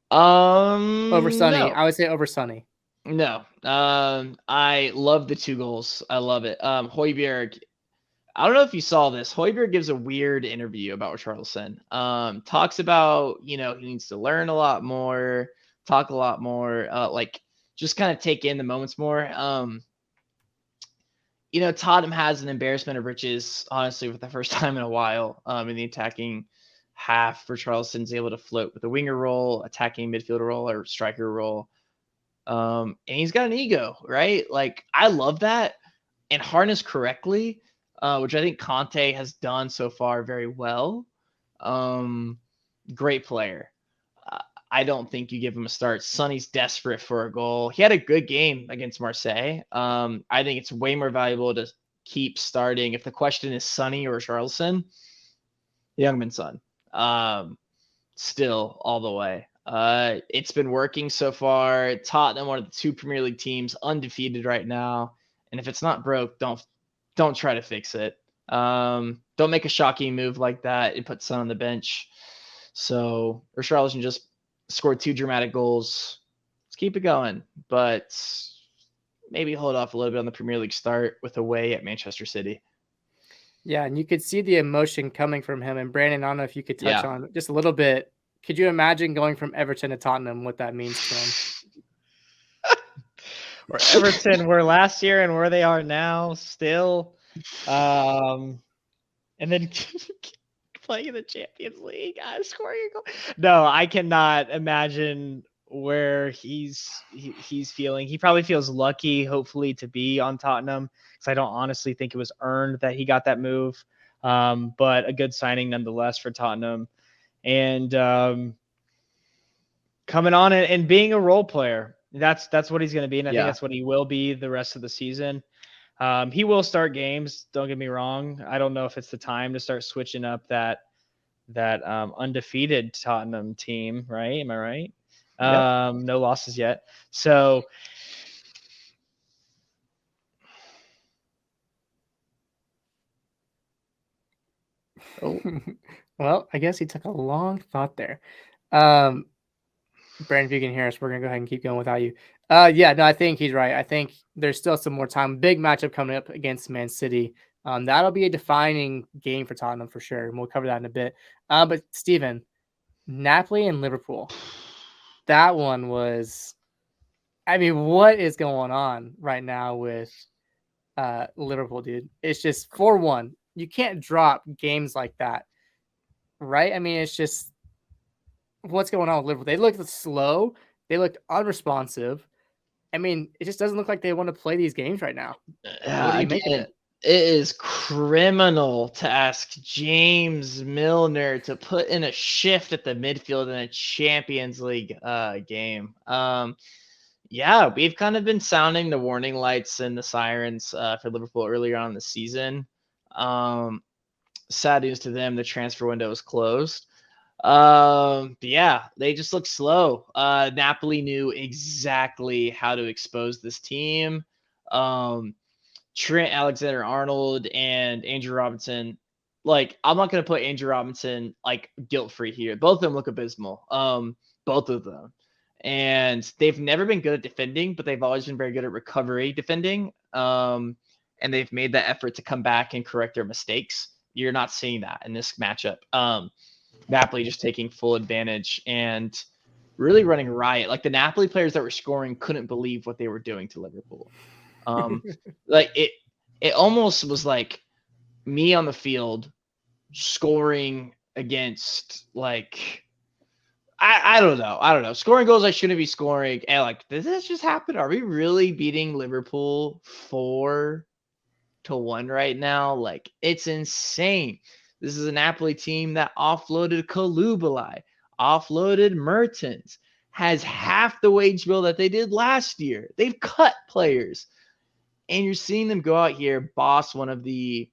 Over Sonny. No. I would say over Sonny. No. I love the 2 goals. I love it. Højbjerg, I don't know if you saw this. Højbjerg gives a weird interview about Richarlison. Talks about, he needs to learn a lot more, talk a lot more, like just kind of take in the moments more. Tottenham has an embarrassment of riches, honestly, for the first time in a while in the attacking half. Richarlison's able to float with a winger role, attacking midfielder role, or striker role. And he's got an ego, right? Like, I love that. And harnessed correctly, which I think Conte has done so far very well. Great player. I don't think you give him a start. Sonny's desperate for a goal. He had a good game against Marseille. I think it's way more valuable to keep starting. If the question is Sonny or Richarlison, Youngman's son. Still all the way. It's been working so far. Tottenham, one of the 2 Premier League teams, undefeated right now. And if it's not broke, don't try to fix it. Don't make a shocking move like that and put Son on the bench. So Richarlison just scored 2 dramatic goals. Let's keep it going, but maybe hold off a little bit on the Premier League start with away at Manchester City. Yeah, and you could see the emotion coming from him. And Brandon, I don't know if you could touch on just a little bit. Could you imagine going from Everton to Tottenham, what that means to him? Where Everton were last year and where they are now still. And then playing in the Champions League, scoring a goal. No, I cannot imagine where he's feeling. He probably feels lucky, hopefully, to be on Tottenham, because I don't honestly think it was earned that he got that move. But a good signing nonetheless for Tottenham. And coming on and being a role player. That's what he's going to be, and I think that's what he will be the rest of the season. He will start games. Don't get me wrong. I don't know if it's the time to start switching up that undefeated Tottenham team, right? Am I right? Yep. No losses yet. So well, I guess he took a long thought there. Brandon, if you can hear us, we're going to go ahead and keep going without you. Yeah, no, I think he's right. I think there's still some more time. Big matchup coming up against Man City. That'll be a defining game for Tottenham for sure, and we'll cover that in a bit. But Steven, Napoli and Liverpool, that one was, I mean, what is going on right now with Liverpool, dude? It's just 4-1. you can't drop games like that, right? I mean, it's just what's going on with Liverpool. They looked slow. They looked unresponsive. I mean, it just doesn't look like they want to play these games right now. What do you make of Again, it? it is criminal to ask James Milner to put in a shift at the midfield in a Champions League game. Yeah, we've kind of been sounding the warning lights and the sirens for Liverpool earlier on in the season. Sad news to them, the transfer window is closed. But yeah, they just look slow. Napoli knew exactly how to expose this team. Trent Alexander-Arnold and Andrew Robinson. Like, I'm not gonna put Andrew Robinson like guilt-free here. Both of them look abysmal. Both of them. And they've never been good at defending, but they've always been very good at recovery defending. And they've made that effort to come back and correct their mistakes. You're not seeing that in this matchup. Napoli just taking full advantage and really running riot. Like, the Napoli players that were scoring couldn't believe what they were doing to Liverpool. Like it almost was like me on the field scoring against like I don't know. Scoring goals I shouldn't be scoring. And like, did this just happen? Are we really beating Liverpool 4-1 right now? Like, it's insane. This is a Napoli team that offloaded Koulibaly, offloaded Mertens, has half the wage bill that they did last year. They've cut players. And you're seeing them go out here, boss one of the,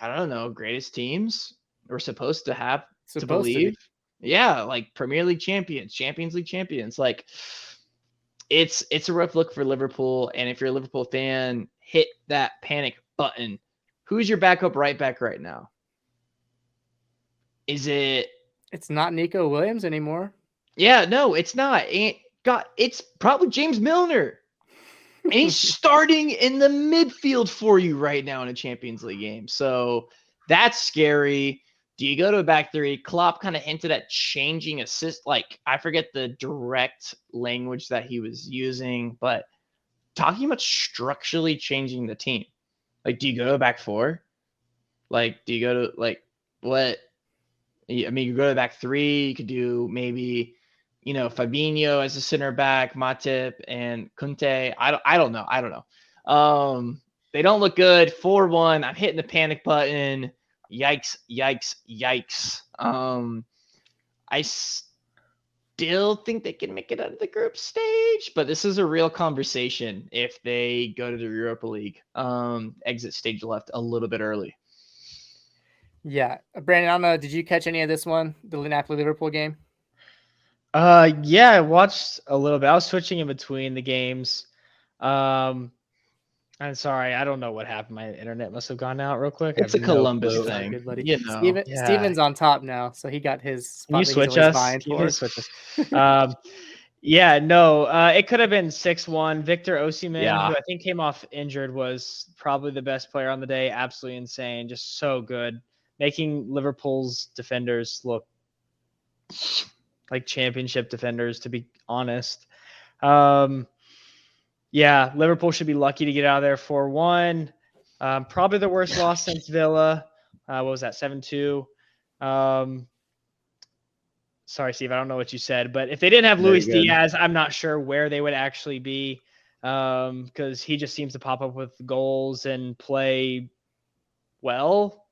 I don't know, greatest teams we're supposed to have to believe. Yeah, like Premier League champions, Champions League champions. Like, it's a rough look for Liverpool. And if you're a Liverpool fan, hit that panic button. Who's your backup right back right now? Is it? It's not Nico Williams anymore. Yeah, no, it's not. It's probably James Milner. And he's starting in the midfield for you right now in a Champions League game. So that's scary. Do you go to a back three? Klopp kind of hinted at changing assist. Like, I forget the direct language that he was using, but talking about structurally changing the team. Like, do you go to a back four? Like, do you go to, like, what? I mean, you go to the back three. You could do maybe, Fabinho as a center back, Matip and Kunte. I don't know. They don't look good. 4-1. I'm hitting the panic button. Yikes. I still think they can make it out of the group stage, but this is a real conversation if they go to the Europa League. Exit stage left a little bit early. Yeah. Brandon, I don't know. Did you catch any of this one, the Napoli-Liverpool game? Yeah, I watched a little bit. I was switching in between the games. I'm sorry, I don't know what happened. My internet must have gone out real quick. It's a Columbus thing. Good, buddy. Yeah. Steven's on top now, so he got his spot. Can you switch us? Yeah, no, it could have been 6-1. Victor Osimhen, who I think came off injured, was probably the best player on the day. Absolutely insane. Just so good. Making Liverpool's defenders look like championship defenders, to be honest. Yeah, Liverpool should be lucky to get out of there 4-1. Probably the worst loss since Villa. What was that, 7-2? Sorry, Steve, I don't know what you said, but if they didn't have Luis Diaz, I'm not sure where they would actually be, because he just seems to pop up with goals and play well.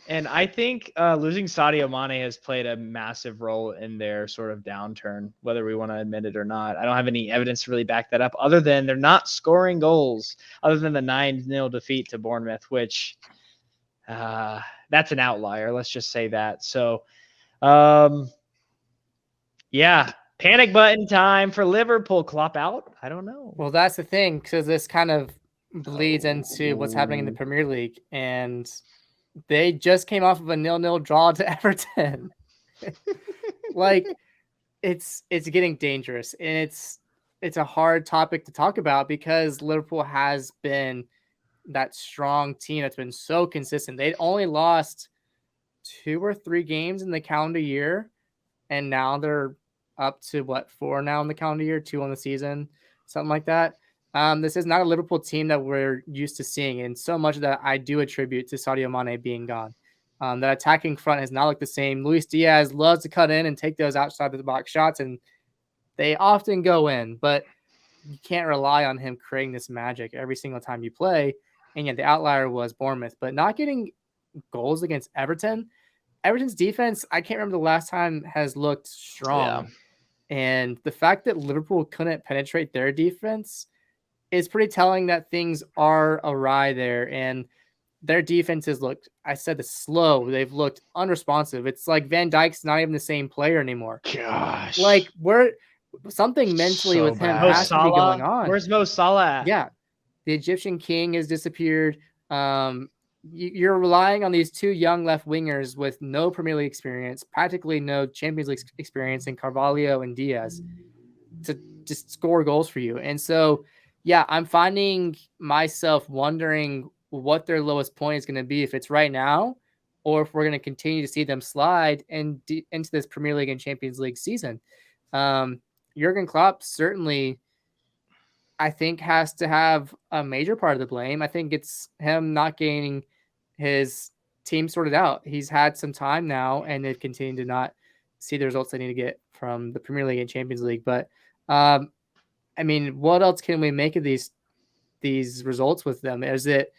And I think losing Sadio Mane has played a massive role in their sort of downturn, whether we want to admit it or not. I don't have any evidence to really back that up, other than they're not scoring goals, other than the 9-0 defeat to Bournemouth, which that's an outlier. Let's just say that. So, yeah, panic button time for Liverpool. Klopp out? I don't know. Well, that's the thing, because this kind of bleeds into what's happening in the Premier League, and they just came off of a 0-0 draw to Everton. Like, it's getting dangerous, and it's a hard topic to talk about because Liverpool has been that strong team that's been so consistent. They'd only lost 2 or 3 games in the calendar year, and now they're up to 4 now in the calendar year, 2 on the season, something like that. This is not a Liverpool team that we're used to seeing, and so much of that I do attribute to Sadio Mane being gone. That attacking front has not looked the same. Luis Diaz loves to cut in and take those outside of the box shots, and they often go in, but you can't rely on him creating this magic every single time you play. And yet the outlier was Bournemouth, but not getting goals against Everton. Everton's defense, I can't remember the last time, has looked strong. Yeah. And the fact that Liverpool couldn't penetrate their defense is pretty telling that things are awry there. And their defenses looked, I said, this slow. They've looked unresponsive. It's like Van Dijk's not even the same player anymore. Gosh. Like, something mentally So with him bad. has to be going on. Where's Mo Salah at? Yeah. The Egyptian king has disappeared. You're relying on these two young left wingers with no Premier League experience, practically no Champions League experience in Carvalho and Diaz to just score goals for you. And so, yeah, I'm finding myself wondering what their lowest point is going to be, if it's right now or if we're going to continue to see them slide into this Premier League and Champions League season. Jurgen Klopp certainly, I think, has to have a major part of the blame. I think it's him not getting his team sorted out. He's had some time now, and they've continued to not see the results they need to get from the Premier League and Champions League. But I mean, what else can we make of these results with them? Is it,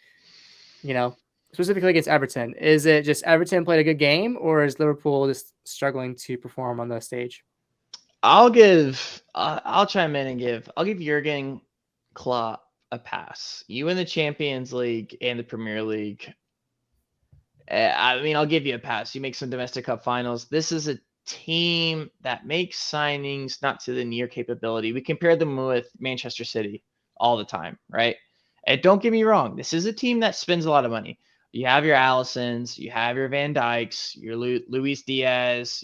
specifically against Everton, is it just Everton played a good game, or is Liverpool just struggling to perform on the stage? I'll chime in and I'll give Jurgen Klopp a pass. You in the Champions League and the Premier League. I mean, I'll give you a pass. You make some domestic cup finals. This is a team that makes signings not to the near capability. We compare them with Manchester City all the time, right? And don't get me wrong. This is a team that spends a lot of money. You have your Allisons, you have your Van Dijks, your Luis Diaz,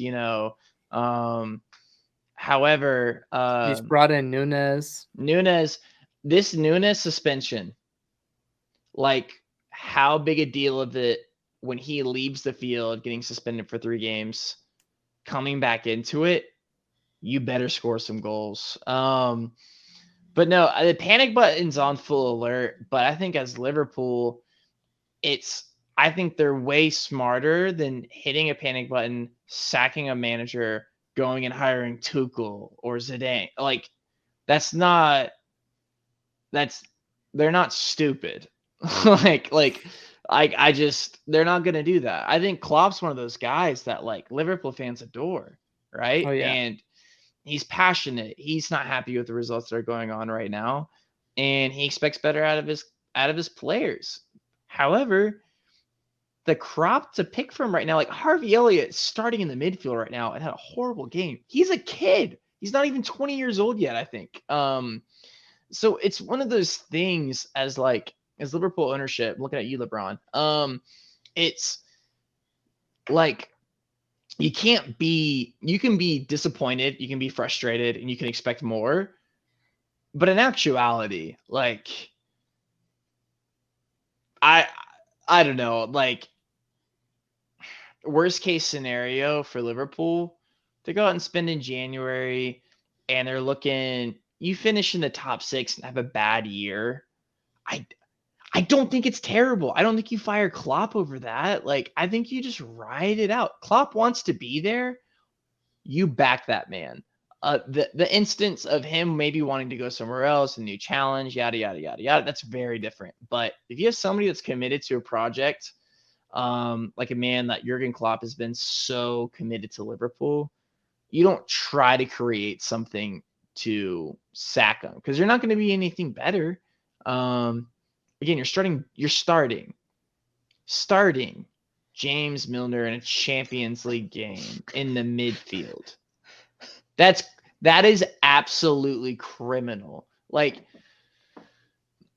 however, He's brought in Nunes. This Nunes suspension, like, how big a deal of it when he leaves the field, getting suspended for 3 games, coming back into it, you better score some goals. But no, the panic button's on full alert. But I think as Liverpool, I think they're way smarter than hitting a panic button, sacking a manager, going and hiring Tuchel or Zidane. Like, they're not stupid. They're not going to do that. I think Klopp's one of those guys that, like, Liverpool fans adore, right? Oh, yeah. And he's passionate. He's not happy with the results that are going on right now, and he expects better out of his players. However, the crop to pick from right now, like Harvey Elliott starting in the midfield right now and had a horrible game. He's a kid. He's not even 20 years old yet, I think. So it's one of those things as Liverpool ownership, looking at you, LeBron, it's like, you can be disappointed, you can be frustrated, and you can expect more. But in actuality, like, I don't know, like, worst case scenario for Liverpool, to go out and spend in January, and they're looking, you finish in the top 6 and have a bad year. I don't think it's terrible. I don't think you fire Klopp over that. Like, I think you just ride it out. Klopp wants to be there. You back that man. The instance of him maybe wanting to go somewhere else, a new challenge, yada, yada, yada, yada, that's very different. But if you have somebody that's committed to a project, like a man that Jurgen Klopp has been so committed to Liverpool, you don't try to create something to sack him, because you're not going to be anything better. Again, you're starting James Milner in a Champions League game in the midfield. That is absolutely criminal. Like,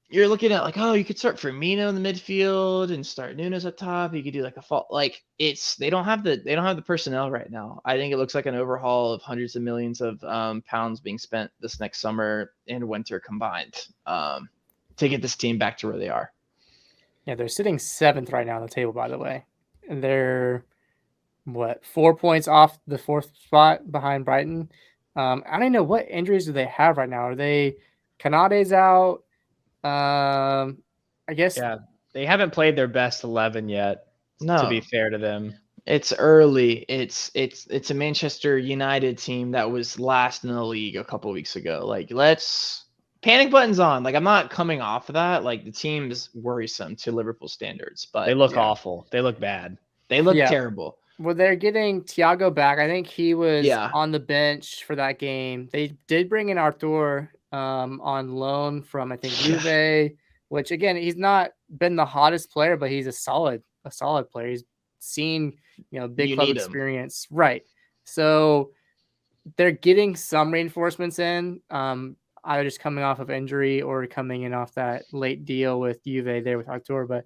you're looking at, like, oh, you could start Firmino in the midfield and start Nunes up top. You could do like a fault. Like, they don't have the personnel right now. I think it looks like an overhaul of hundreds of millions of pounds being spent this next summer and winter combined, to get this team back to where they are. Yeah, they're sitting 7th right now on the table, by the way. And they're, 4 points off the 4th spot behind Brighton. I don't even know, what injuries do they have right now. Are they Canade's out? I guess Yeah, they haven't played their best 11 yet. To be No, fair to them, it's early. It's a Manchester United team that was last in the league a couple weeks ago. Like, let's panic buttons on. Like, I'm not coming off of that. Like, the team's worrisome to Liverpool standards, they but look yeah. awful. They look bad. they look Yeah. terrible. Well, they're getting Thiago back. I think he was Yeah. on the bench for that game. They did bring in Arthur on loan from I think Yeah. Juve, which again he's not been the hottest player, but he's a solid player. He's seen big You club need him. experience, right? So they're getting some reinforcements in, either just coming off of injury or coming in off that late deal with Juve there with Arthur. But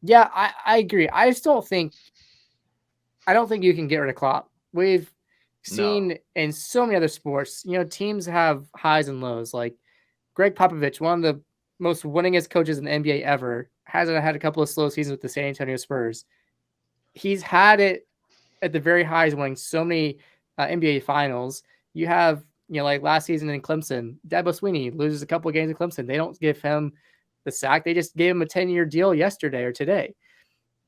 yeah, I agree. I don't think you can get rid of Klopp. We've seen in so many other sports, teams have highs and lows. Like Greg Popovich, one of the most winningest coaches in the NBA ever, has had a couple of slow seasons with the San Antonio Spurs. He's had it at the very highs, winning so many NBA finals. You have, like last season in Clemson, Dabo Swinney loses a couple of games in Clemson. They don't give him the sack. They just gave him a 10-year deal yesterday or today.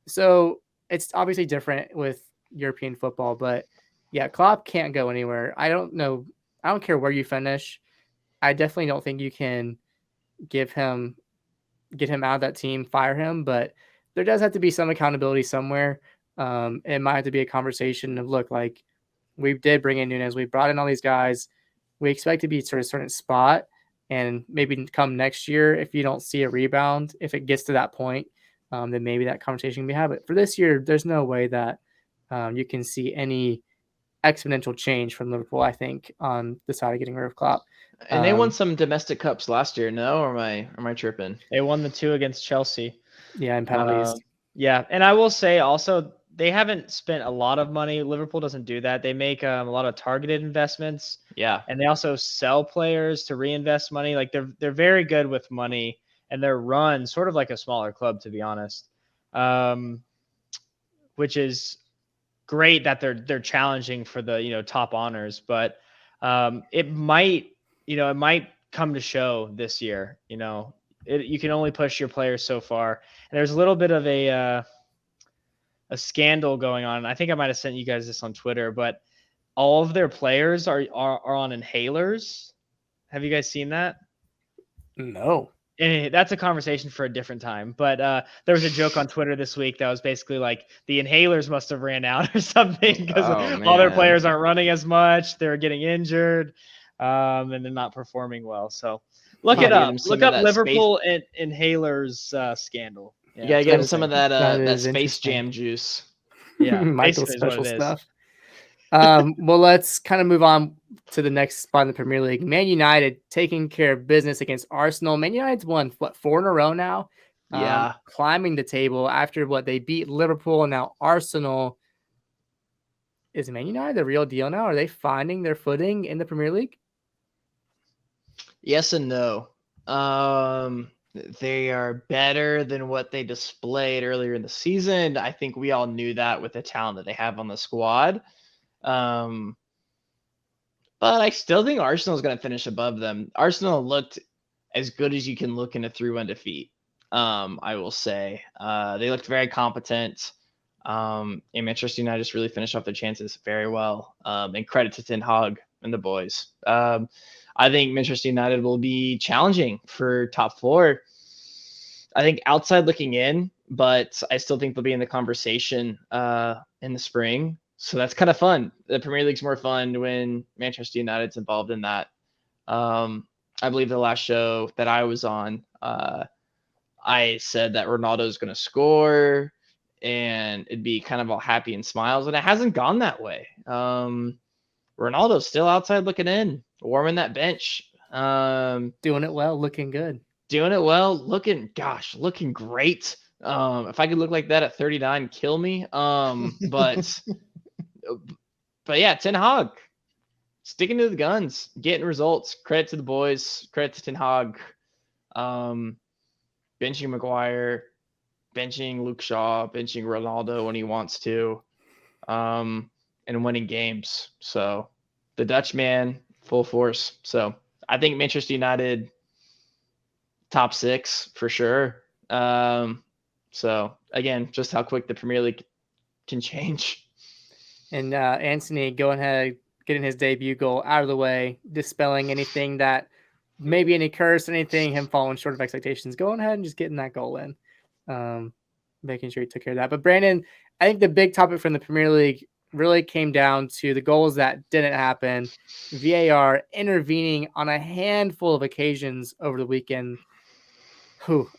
So it's obviously different with European football, but yeah, Klopp can't go anywhere. I don't know. I don't care where you finish. I definitely don't think you can get him out of that team, fire him, but there does have to be some accountability somewhere. It might have to be a conversation of look, like we did bring in Nunes, we brought in all these guys. We expect to be sort of a certain spot, and maybe come next year, if you don't see a rebound, if it gets to that point, then maybe that conversation can be had. But for this year, there's no way that you can see any exponential change from Liverpool, I think, on the side of getting rid of Klopp. And they won some domestic cups last year, no? Or am I tripping? They won the 2 against Chelsea. Yeah, and penalties. Yeah, and I will say also they haven't spent a lot of money. Liverpool doesn't do that. They make a lot of targeted investments. Yeah. And they also sell players to reinvest money. Like they're very good with money, and they're run sort of like a smaller club, to be honest. Which is great that they're challenging for the top honors, but it might come to show this year. You can only push your players so far, and there's a little bit of a scandal going on. I think I might have sent you guys this on Twitter, but all of their players are on inhalers. Have you guys seen that? No. And that's a conversation for a different time. But there was a joke on Twitter this week that was basically like the inhalers must have ran out or something because all their players aren't running as much. They're getting injured, and they're not performing well. So look it up. Look up Liverpool and inhalers scandal. Yeah, you gotta get him some of that Space Jam juice. Yeah, Michael's special stuff. Well, let's kind of move on to the next spot in the Premier League. Man United taking care of business against Arsenal. Man United's won 4 in a row now. Yeah, climbing the table after they beat Liverpool and now Arsenal. Is Man United the real deal now? Are they finding their footing in the Premier League? Yes and no. They are better than what they displayed earlier in the season. I think we all knew that with the talent that they have on the squad. But I still think Arsenal is going to finish above them. Arsenal looked as good as you can look in a 3-1 defeat. I will say they looked very competent. And Manchester United just really finished off their chances very well. And credit to Ten Hag and the boys. I think Manchester United will be challenging for top 4. I think outside looking in, but I still think they'll be in the conversation in the spring. So that's kind of fun. The Premier League's more fun when Manchester United's involved in that. I believe the last show that I was on, I said that Ronaldo's going to score and it'd be kind of all happy and smiles. And it hasn't gone that way. Ronaldo's still outside looking in, warming that bench. Doing it well, looking good. Doing it well, looking great. If I could look like that at 39, kill me. But yeah, Ten Hag sticking to the guns, getting results. Credit to the boys. Credit to Ten Hag. Benching Maguire, benching Luke Shaw, benching Ronaldo when he wants to, and winning games. So the Dutchman full force. So I think Manchester United top 6 for sure. So again, just how quick the Premier League can change. And Anthony going ahead, getting his debut goal out of the way, dispelling anything that maybe any curse, anything, him falling short of expectations, going ahead and just getting that goal in, making sure he took care of that. But Brandon, I think the big topic from the Premier League really came down to the goals that didn't happen, VAR intervening on a handful of occasions over the weekend.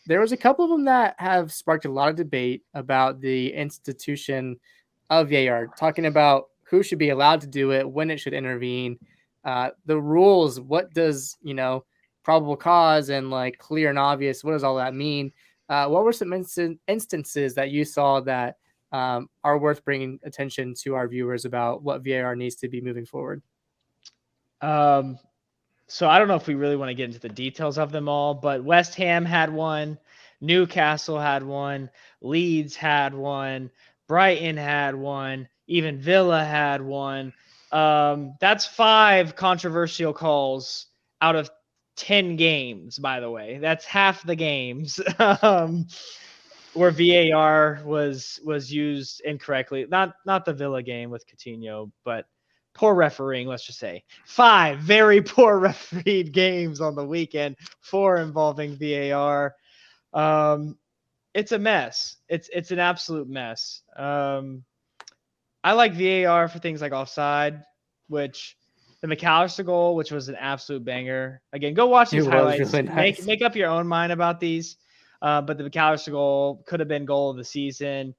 There was a couple of them that have sparked a lot of debate about the institution of VAR, talking about who should be allowed to do it, when it should intervene, the rules. What does probable cause and like clear and obvious? What does all that mean? What were some instances that you saw that are worth bringing attention to our viewers about what VAR needs to be moving forward? So I don't know if we really want to get into the details of them all, but West Ham had one, Newcastle had one, Leeds had one, Brighton had one, even Villa had one. That's 5 controversial calls out of 10 games, by the way. That's half the games where VAR was used incorrectly. Not the Villa game with Coutinho, but poor refereeing, let's just say. 5 very poor refereed games on the weekend, 4 involving VAR. It's a mess. It's an absolute mess. I like VAR for things like offside, which the McAllister goal, which was an absolute banger. Again, go watch these highlights. Really nice. Make up your own mind about these. But the McAllister goal could have been goal of the season.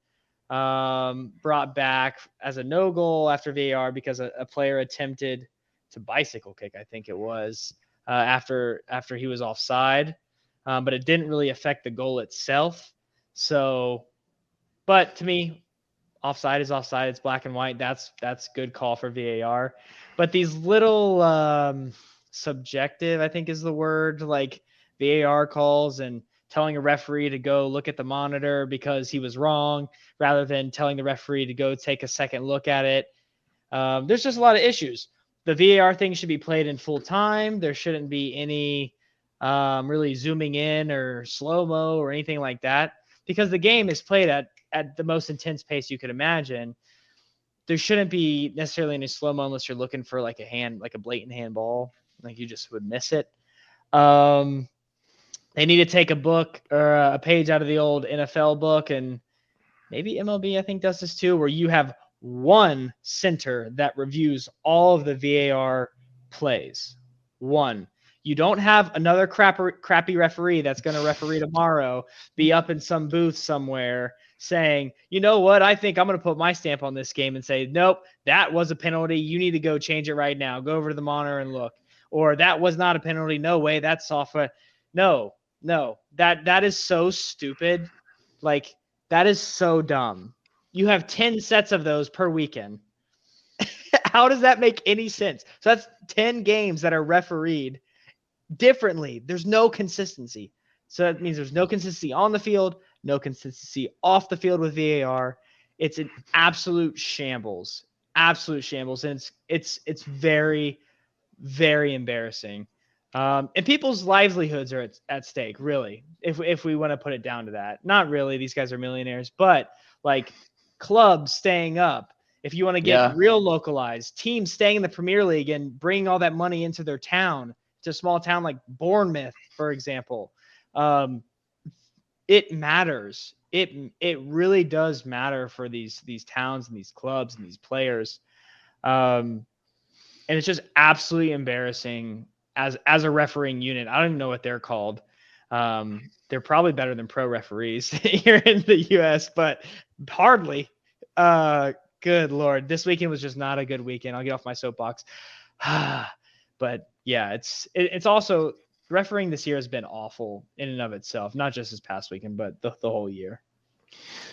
Brought back as a no goal after VAR because a player attempted to bicycle kick, I think it was, after he was offside. But it didn't really affect the goal itself. So, but to me, offside is offside. It's black and white. That's good call for VAR. But these little subjective, I think is the word, like VAR calls and telling a referee to go look at the monitor because he was wrong, rather than telling the referee to go take a second look at it. There's just a lot of issues. The VAR thing should be played in full time. There shouldn't be any really zooming in or slow-mo or anything like that, because the game is played at the most intense pace you could imagine. There shouldn't be necessarily any slow-mo unless you're looking for like a blatant handball, like you just would miss it. They need to take a book or a page out of the old NFL book, and maybe MLB, I think, does this too, where you have one center that reviews all of the VAR plays. One. You don't have another crappy referee that's going to referee tomorrow be up in some booth somewhere saying, you know what, I think I'm going to put my stamp on this game and say, nope, that was a penalty. You need to go change it right now. Go over to the monitor and look. Or that was not a penalty. No way, that's software. No, that is so stupid. Like, that is so dumb. You have 10 sets of those per weekend. How does that make any sense? So that's 10 games that are refereed differently. There's no consistency. So that means there's no consistency on the field, no consistency off the field with VAR. It's an absolute shambles. Absolute shambles. And it's very, very embarrassing. And people's livelihoods are at stake, really, if we want to put it down to that. Not really. These guys are millionaires, but like clubs staying up. If you want to get real localized, teams staying in the Premier League and bringing all that money into their town, to a small town like Bournemouth, for example, it matters. It really does matter for these towns and these clubs and these players. And it's just absolutely embarrassing as a refereeing unit. I don't even know what they're called. They're probably better than pro referees here in the US, but hardly. Good Lord. This weekend was just not a good weekend. I'll get off my soapbox. But yeah, it's also, refereeing this year has been awful in and of itself, not just this past weekend, but the whole year.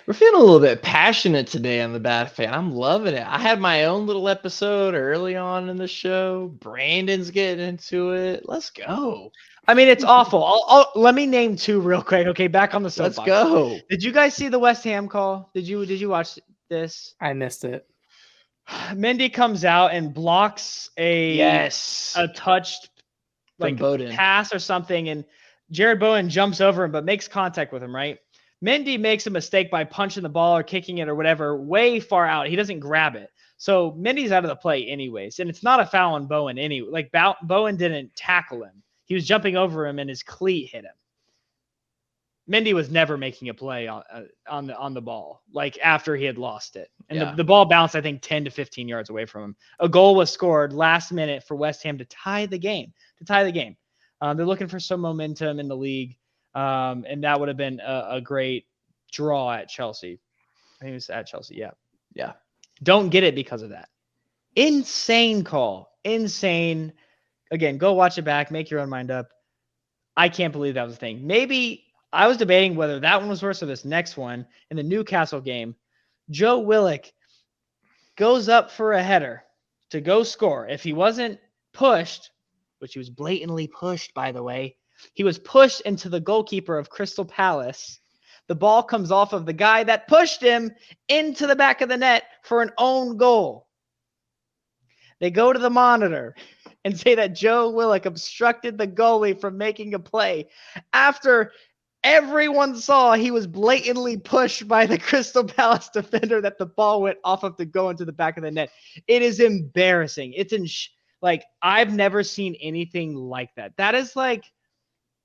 We're feeling a little bit passionate today on the Bat Fan. I'm loving it. I had my own little episode early on in the show. Brandon's getting into it. Let's go. I mean, it's awful. Let me name 2 real quick. Okay, back on the soapbox. Let's go. Did you guys see the West Ham call? Did you watch this? I missed it. Mendy comes out and blocks a touched like pass or something, and Jared Bowen jumps over him, but makes contact with him, right? Mendy makes a mistake by punching the ball or kicking it or whatever way far out. He doesn't grab it. So Mendy's out of the play anyways. And it's not a foul on Bowen anyway. Like Bowen didn't tackle him. He was jumping over him and his cleat hit him. Mendy was never making a play on the ball, like after he had lost it. And the ball bounced, I think, 10 to 15 yards away from him. A goal was scored last minute for West Ham to tie the game. They're looking for some momentum in the league. And that would have been a great draw at Chelsea. I think it was at Chelsea. Yeah. Yeah. Don't get it because of that. Insane call. Insane. Again, go watch it back. Make your own mind up. I can't believe that was a thing. Maybe I was debating whether that one was worse or this next one in the Newcastle game. Joe Willock goes up for a header to go score. If he wasn't pushed, which he was blatantly pushed, by the way, he was pushed into the goalkeeper of Crystal Palace. The ball comes off of the guy that pushed him into the back of the net for an own goal. They go to the monitor and say that Joe Willock obstructed the goalie from making a play after everyone saw he was blatantly pushed by the Crystal Palace defender that the ball went off of to go into the back of the net. It is embarrassing. It's like I've never seen anything like that. That is like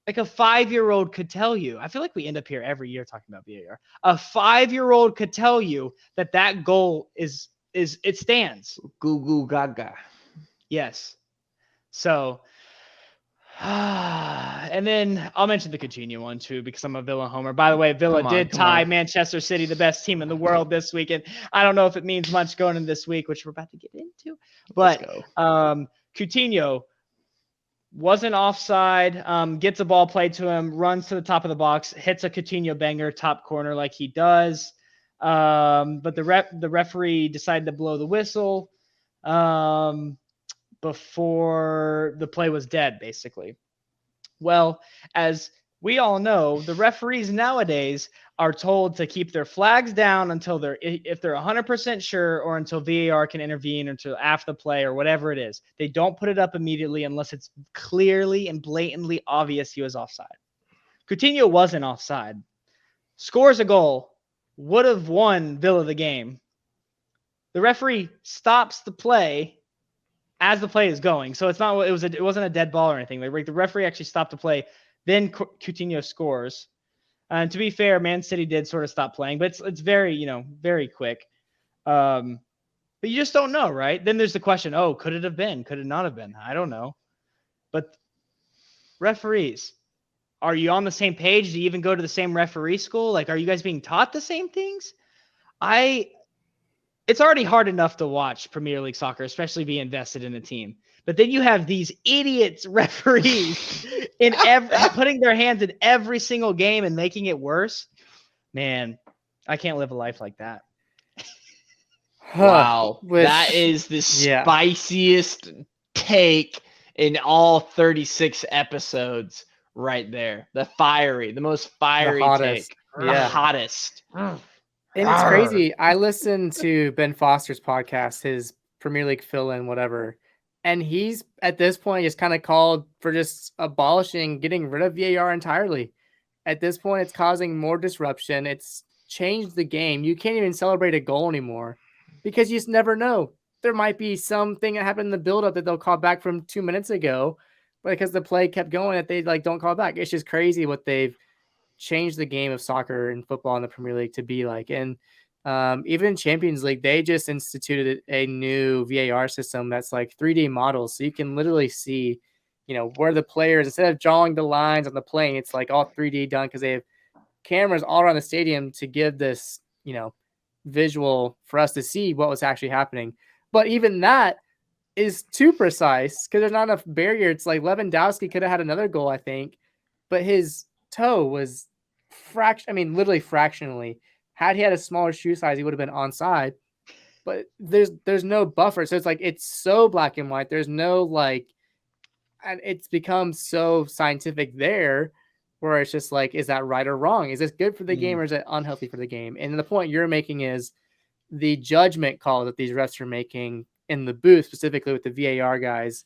a 5-year-old could tell you. I feel like we end up here every year talking about VAR. A 5-year-old could tell you that goal is it stands. Goo goo gaga. Yes. So, and then I'll mention the Coutinho one too because I'm a Villa homer. By the way, Villa did tie Manchester City, the best team in the world this weekend. I don't know if it means much going in this week, which we're about to get into. But Coutinho wasn't offside, gets a ball played to him, runs to the top of the box, hits a Coutinho banger top corner like he does. But the referee decided to blow the whistle before the play was dead, basically. Well, as we all know, the referees nowadays are told to keep their flags down until if they're 100% sure or until VAR can intervene or until after the play or whatever it is. They don't put it up immediately unless it's clearly and blatantly obvious he was offside. Coutinho wasn't offside. Scores a goal, would have won Villa the game. The referee stops the play as the play is going. So it wasn't a dead ball or anything. Like the referee actually stopped the play. Then Coutinho scores. And to be fair, Man City did sort of stop playing, but it's very, very quick. But you just don't know, right? Then there's the question, could it have been? Could it not have been? I don't know. But referees, are you on the same page? Do you even go to the same referee school? Like, are you guys being taught the same things? It's already hard enough to watch Premier League soccer, especially be invested in a team. But then you have these idiots referees putting their hands in every single game and making it worse. Man, I can't live a life like that. Wow. That is the spiciest take in all 36 episodes right there. The most fiery take. The hottest. And it's crazy. I listened to Ben Foster's podcast, his Premier League fill-in, whatever. And he's, at this point, just kind of called for just getting rid of VAR entirely. At this point, it's causing more disruption. It's changed the game. You can't even celebrate a goal anymore because you just never know. There might be something that happened in the build-up that they'll call back from 2 minutes ago, but because the play kept going, that they don't call back. It's just crazy what they've changed the game of soccer and football in the Premier League to be like. And even in Champions League, they just instituted a new VAR system that's like 3D models. So you can literally see, where the players, instead of drawing the lines on the plane, it's like all 3D done because they have cameras all around the stadium to give this, visual for us to see what was actually happening. But even that is too precise because there's not enough barrier. It's like Lewandowski could have had another goal, I think, but his toe was literally fractionally. Had he had a smaller shoe size, he would have been onside. But there's no buffer, so it's like it's so black and white. There's no and it's become so scientific there, where it's just like, is that right or wrong? Is this good for the game or is it unhealthy for the game? And the point you're making is the judgment call that these refs are making in the booth, specifically with the VAR guys,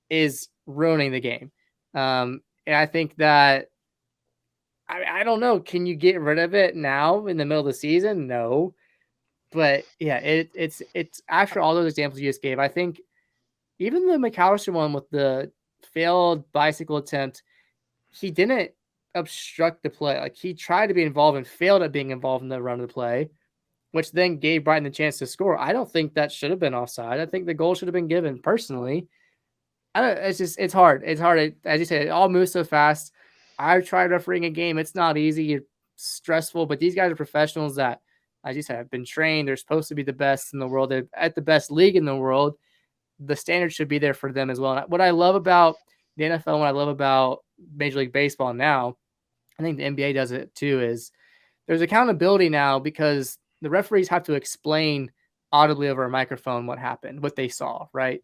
is ruining the game. And I think that I don't know. Can you get rid of it now in the middle of the season? No. But yeah, it's after all those examples you just gave, I think even the McAllister one with the failed bicycle attempt, he didn't obstruct the play. Like he tried to be involved and failed at being involved in the run of the play, which then gave Brighton the chance to score. I don't think that should have been offside. I think the goal should have been given personally. It's hard. It's hard. As you said, it all moves so fast. I've tried refereeing a game. It's not easy. It's stressful, but these guys are professionals that, as you said, have been trained. They're supposed to be the best in the world. They're at the best league in the world. The standard should be there for them as well. And what I love about the NFL, what I love about Major League Baseball now, I think the NBA does it too, is there's accountability now because the referees have to explain audibly over a microphone what happened, what they saw, right?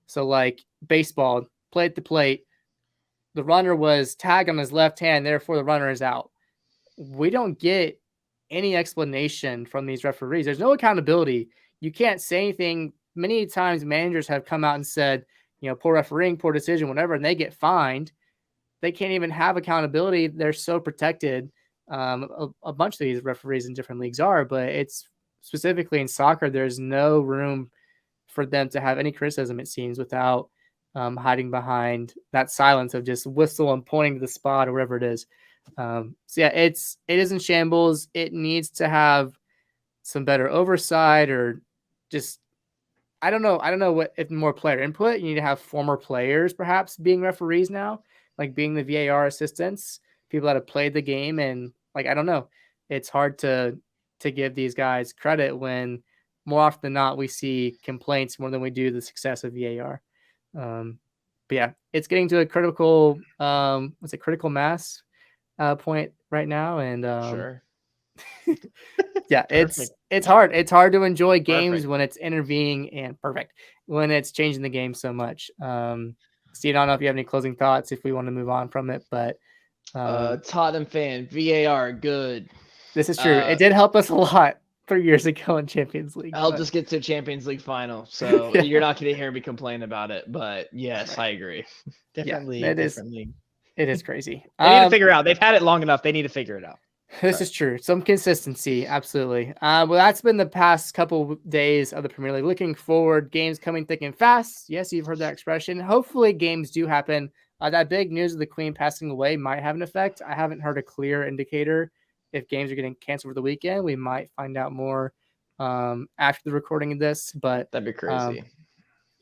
So like baseball, play at the plate, the runner was tagged on his left hand, therefore the runner is out. We don't get any explanation from these referees. There's no accountability. You can't say anything. Many times managers have come out and said, poor refereeing, poor decision, whatever, and they get fined. They can't even have accountability. They're so protected. A bunch of these referees in different leagues are, but it's specifically in soccer, there's no room for them to have any criticism, it seems, without hiding behind that silence of just whistle and pointing to the spot or whatever it is. So yeah, it is in shambles. It needs to have some better oversight or just, I don't know what, if more player input. You need to have former players perhaps being referees now, like being the VAR assistants, people that have played the game. And like, I don't know, it's hard to give these guys credit when more often than not, we see complaints more than we do the success of VAR. But yeah, it's getting to a critical, critical mass point right now. And Sure. yeah, it's hard. It's hard to enjoy games Perfect. when it's intervening and when it's changing the game so much. Steve, I don't know if you have any closing thoughts if we want to move on from it, but Tottenham fan, VAR, good. this is true. It did help us a lot 3 years ago in Champions League. Helped us get to a Champions League final, so Yeah. you're not going to hear me complain about it. But yes, I agree. Differently. It is crazy. They need to figure it out. They've had it long enough. They need to figure it out. This is true. Some consistency, absolutely. Well, that's been the past couple days of the Premier League. Looking forward, games coming thick and fast. Yes, you've heard that expression. Hopefully, games do happen. That big news of the Queen passing away might have an effect. I haven't heard a clear indicator if games are getting canceled for the weekend. We might find out more after the recording of this, but That'd be crazy.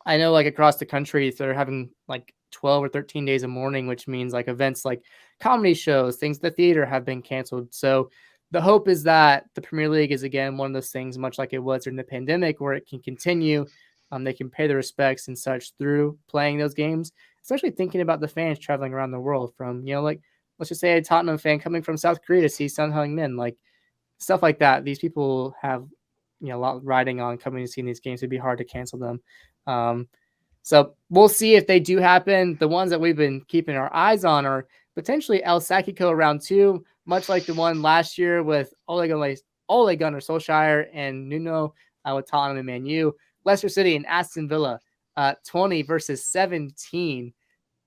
I know, like across the country, they're having like 12 or 13 days of mourning, which means like events like comedy shows, things at the theater have been canceled. So the hope is that the Premier League is again one of those things, much like it was during the pandemic, where it can continue. They can pay the respects and such through playing those games, especially thinking about the fans traveling around the world from, like, let's just say a Tottenham fan coming from South Korea to see Son Heung-min, like stuff like that. These people have, a lot riding on coming to see these games. It'd be hard to cancel them. So we'll see if they do happen. The ones that we've been keeping our eyes on are potentially El Sakiko round 2, much like the one last year with Ole Gunnar Solskjaer and Nuno with Tottenham and Man U. Leicester City and Aston Villa, 20 versus 17.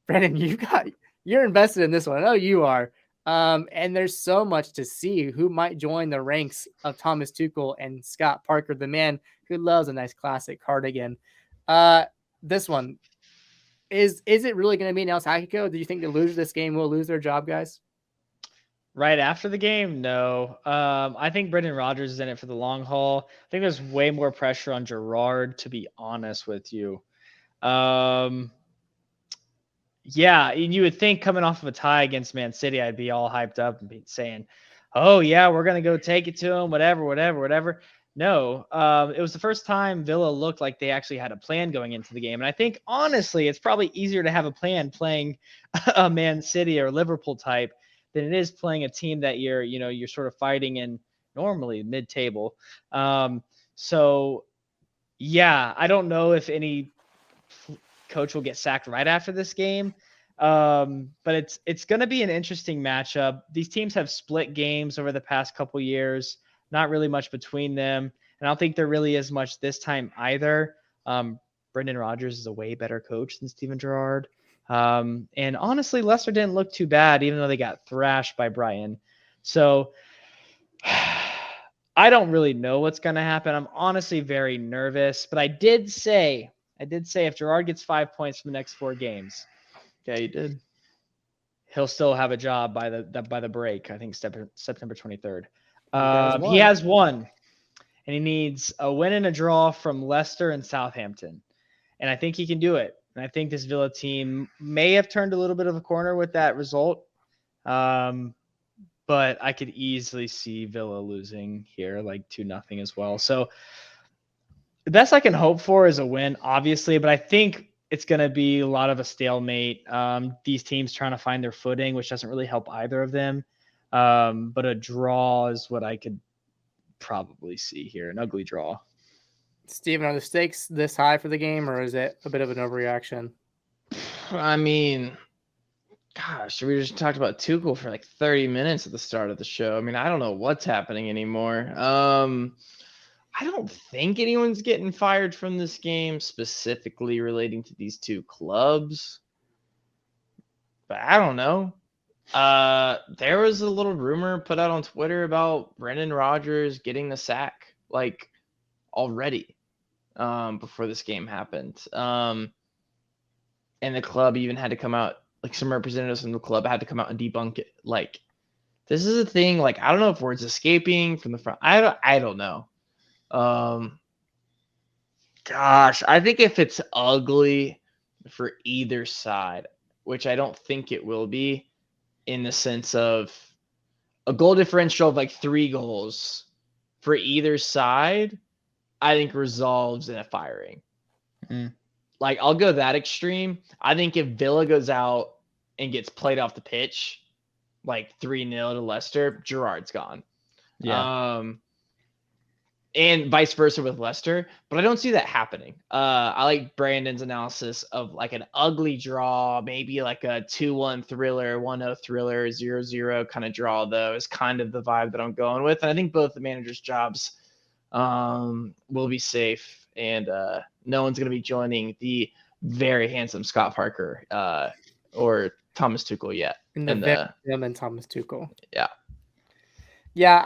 Brandon, you're invested in this one. I know you are. And there's so much to see who might join the ranks of Thomas Tuchel and Scott Parker, the man who loves a nice classic cardigan. This one, is it really going to be an El Sakiko? Do you think the loser of this game will lose their job, guys? Right after the game? No. I think Brendan Rodgers is in it for the long haul. I think there's way more pressure on Gerrard, to be honest with you. Yeah, and you would think coming off of a tie against Man City, I'd be all hyped up and be saying, oh, yeah, we're going to go take it to him, whatever. No, it was the first time Villa looked like they actually had a plan going into the game. And I think, honestly, it's probably easier to have a plan playing a Man City or Liverpool type than it is playing a team that you're sort of fighting in normally mid-table. So, yeah, I don't know if any coach will get sacked right after this game. But it's going to be an interesting matchup. These teams have split games over the past couple years. Not really much between them. And I don't think there really is much this time either. Brendan Rodgers is a way better coach than Steven Gerrard. And honestly, Leicester didn't look too bad, even though they got thrashed by Brighton. So I don't really know what's going to happen. I'm honestly very nervous, but I did say if Gerrard gets 5 points from the next 4 games, Yeah, you did. he'll still have a job by the break. I think September 23rd. He He has one, and he needs a win and a draw from Leicester and Southampton, and I think he can do it. And I think this Villa team may have turned a little bit of a corner with that result, but I could easily see Villa losing here, like 2-0 as well. So the best I can hope for is a win, obviously, but I think it's going to be a lot of a stalemate. These teams trying to find their footing, which doesn't really help either of them. But a draw is what I could probably see here, an ugly draw. Steven, are the stakes this high for the game, or is it a bit of an overreaction? I mean, gosh, we just talked about Tuchel for like 30 minutes at the start of the show. I mean, I don't know what's happening anymore. I don't think anyone's getting fired from this game specifically relating to these two clubs. But I don't know. There was a little rumor put out on Twitter about Brendan Rodgers getting the sack like already before this game happened. And the club even had to come out, like some representatives from the club had to come out and debunk it. Like, this is a thing. Like, I don't know if word's escaping from the front. I don't know. Gosh, I think if it's ugly for either side, which I don't think it will be, in the sense of a goal differential of like 3 goals for either side, I think resolves in a firing. Like, I'll go that extreme. I think if Villa goes out and gets played off the pitch, like 3-0 to Leicester, Gerrard's gone. Yeah. And vice versa with Leicester, but I don't see that happening. I like Brandon's analysis of like an ugly draw, maybe like a 2-1 thriller, 1-0 thriller, 0-0 kind of draw, though, is kind of the vibe that I'm going with. And I think both the managers' jobs will be safe, and no one's going to be joining the very handsome Scott Parker or Thomas Tuchel yet. Him and Thomas Tuchel. Yeah. Yeah,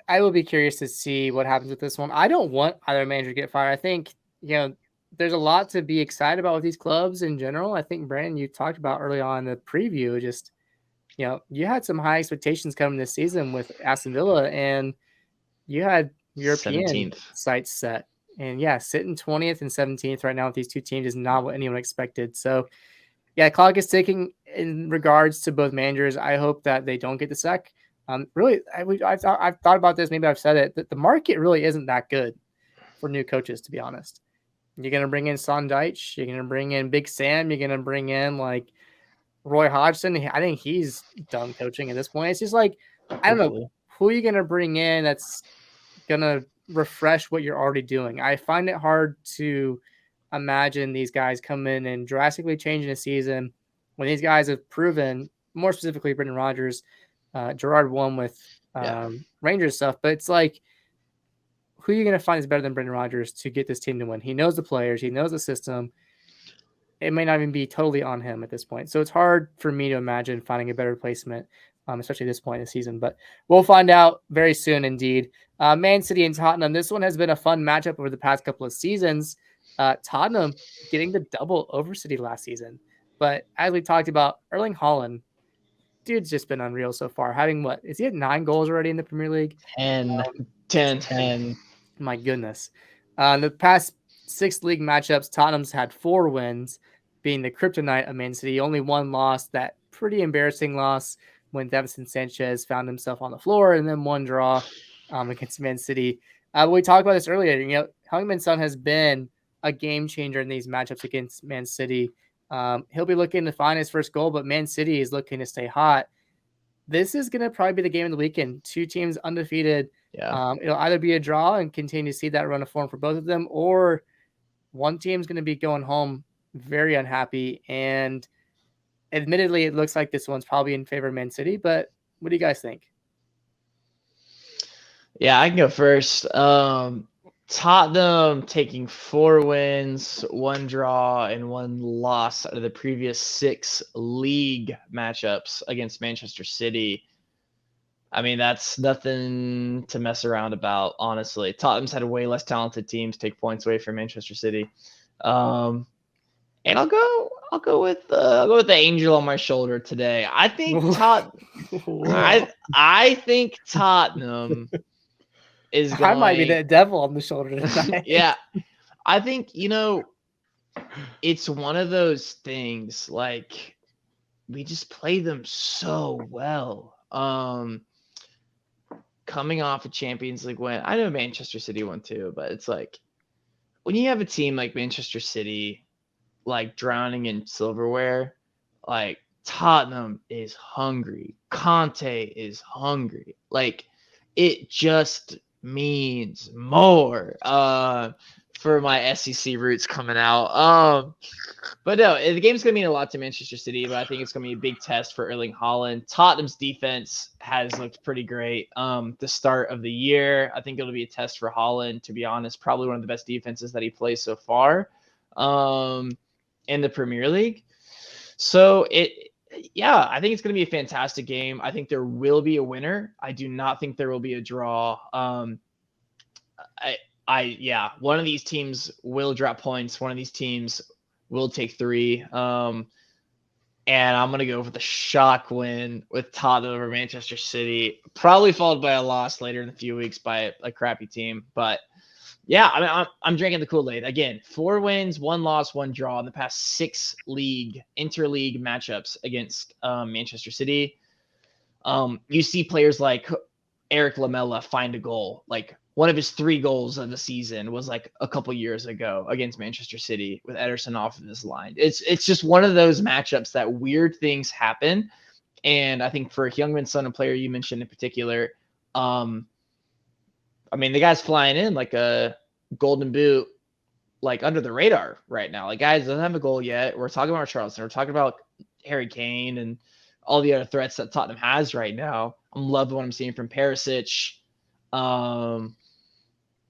I will be curious to see what happens with this one. I don't want either manager to get fired. I think, there's a lot to be excited about with these clubs in general. I think, Brandon, you talked about early on in the preview, just, you had some high expectations coming this season with Aston Villa, and you had European 17th. sights set. And yeah, sitting 20th and 17th right now with these two teams is not what anyone expected. So yeah, clock is ticking in regards to both managers. I hope that they don't get the sack. Really, I've thought about this. Maybe I've said it. That the market really isn't that good for new coaches, to be honest. You're going to bring in Son Deitch. You're going to bring in Big Sam. You're going to bring in like Roy Hodgson. I think he's done coaching at this point. It's just like, I don't know, who are you going to bring in that's going to refresh what you're already doing? I find it hard to imagine these guys come in and drastically changing a season when these guys have proven, more specifically Brendan Rodgers. Gerrard won with Rangers stuff, but it's like, who are you going to find is better than Brendan Rodgers to get this team to win? He knows the players. He knows the system. It may not even be totally on him at this point. So it's hard for me to imagine finding a better replacement, especially at this point in the season. But we'll find out very soon indeed. Man City and Tottenham. This one has been a fun matchup over the past couple of seasons. Tottenham getting the double over City last season. But as we talked about, Erling Haaland, dude's just been unreal so far. Having is he at 9 goals already in the Premier League? 10. My goodness. The past 6 league matchups, Tottenham's had 4 wins, being the kryptonite of Man City. Only 1 loss, that pretty embarrassing loss when Davinson Sanchez found himself on the floor, and then 1 draw against Man City. We talked about this earlier. Heung-min Son has been a game changer in these matchups against Man City. He'll be looking to find his first goal, but Man City is looking to stay hot. This is going to probably be the game of the weekend. 2 teams undefeated. Yeah. It'll either be a draw and continue to see that run of form for both of them, or one team's going to be going home very unhappy. And admittedly, it looks like this one's probably in favor of Man City, but what do you guys think? Yeah, I can go first. Tottenham taking 4 wins, 1 draw, and 1 loss out of the previous 6 league matchups against Manchester City. I mean, that's nothing to mess around about, honestly. Tottenham's had way less talented teams take points away from Manchester City. And I'll go with the angel on my shoulder today. I think I think Tottenham is going. I might be the devil on the shoulder tonight. Yeah. I think, it's one of those things, like, we just play them so well. Coming off a Champions League win, I know Manchester City won too, but it's like when you have a team like Manchester City, like drowning in silverware, like Tottenham is hungry. Conte is hungry. Like it just means more. For my SEC roots coming out. But no, the game's going to mean a lot to Manchester City, but I think it's going to be a big test for Erling Haaland. Tottenham's defense has looked pretty great the start of the year. I think it'll be a test for Haaland, to be honest. Probably one of the best defenses that he plays so far in the Premier League. So I think it's going to be a fantastic game. I think there will be a winner. I do not think there will be a draw. One of these teams will drop points. One of these teams will take 3. And I'm going to go for the shock win with Tottenham over Manchester City, probably followed by a loss later in a few weeks by a crappy team. But yeah, I mean, I'm drinking the Kool-Aid. Again, 4 wins, 1 loss, 1 draw in the past 6 interleague matchups against Manchester City. You see players like Eric Lamela find a goal. Like one of his 3 goals of the season was like a couple years ago against Manchester City with Ederson off of his line. It's just one of those matchups that weird things happen. And I think for Heung-min Son, a player you mentioned in particular, I mean, the guy's flying in like a golden boot, like under the radar right now. Like, guys, doesn't have a goal yet. We're talking about Charleston. We're talking about Harry Kane and all the other threats that Tottenham has right now. I'm loving what I'm seeing from Perisic.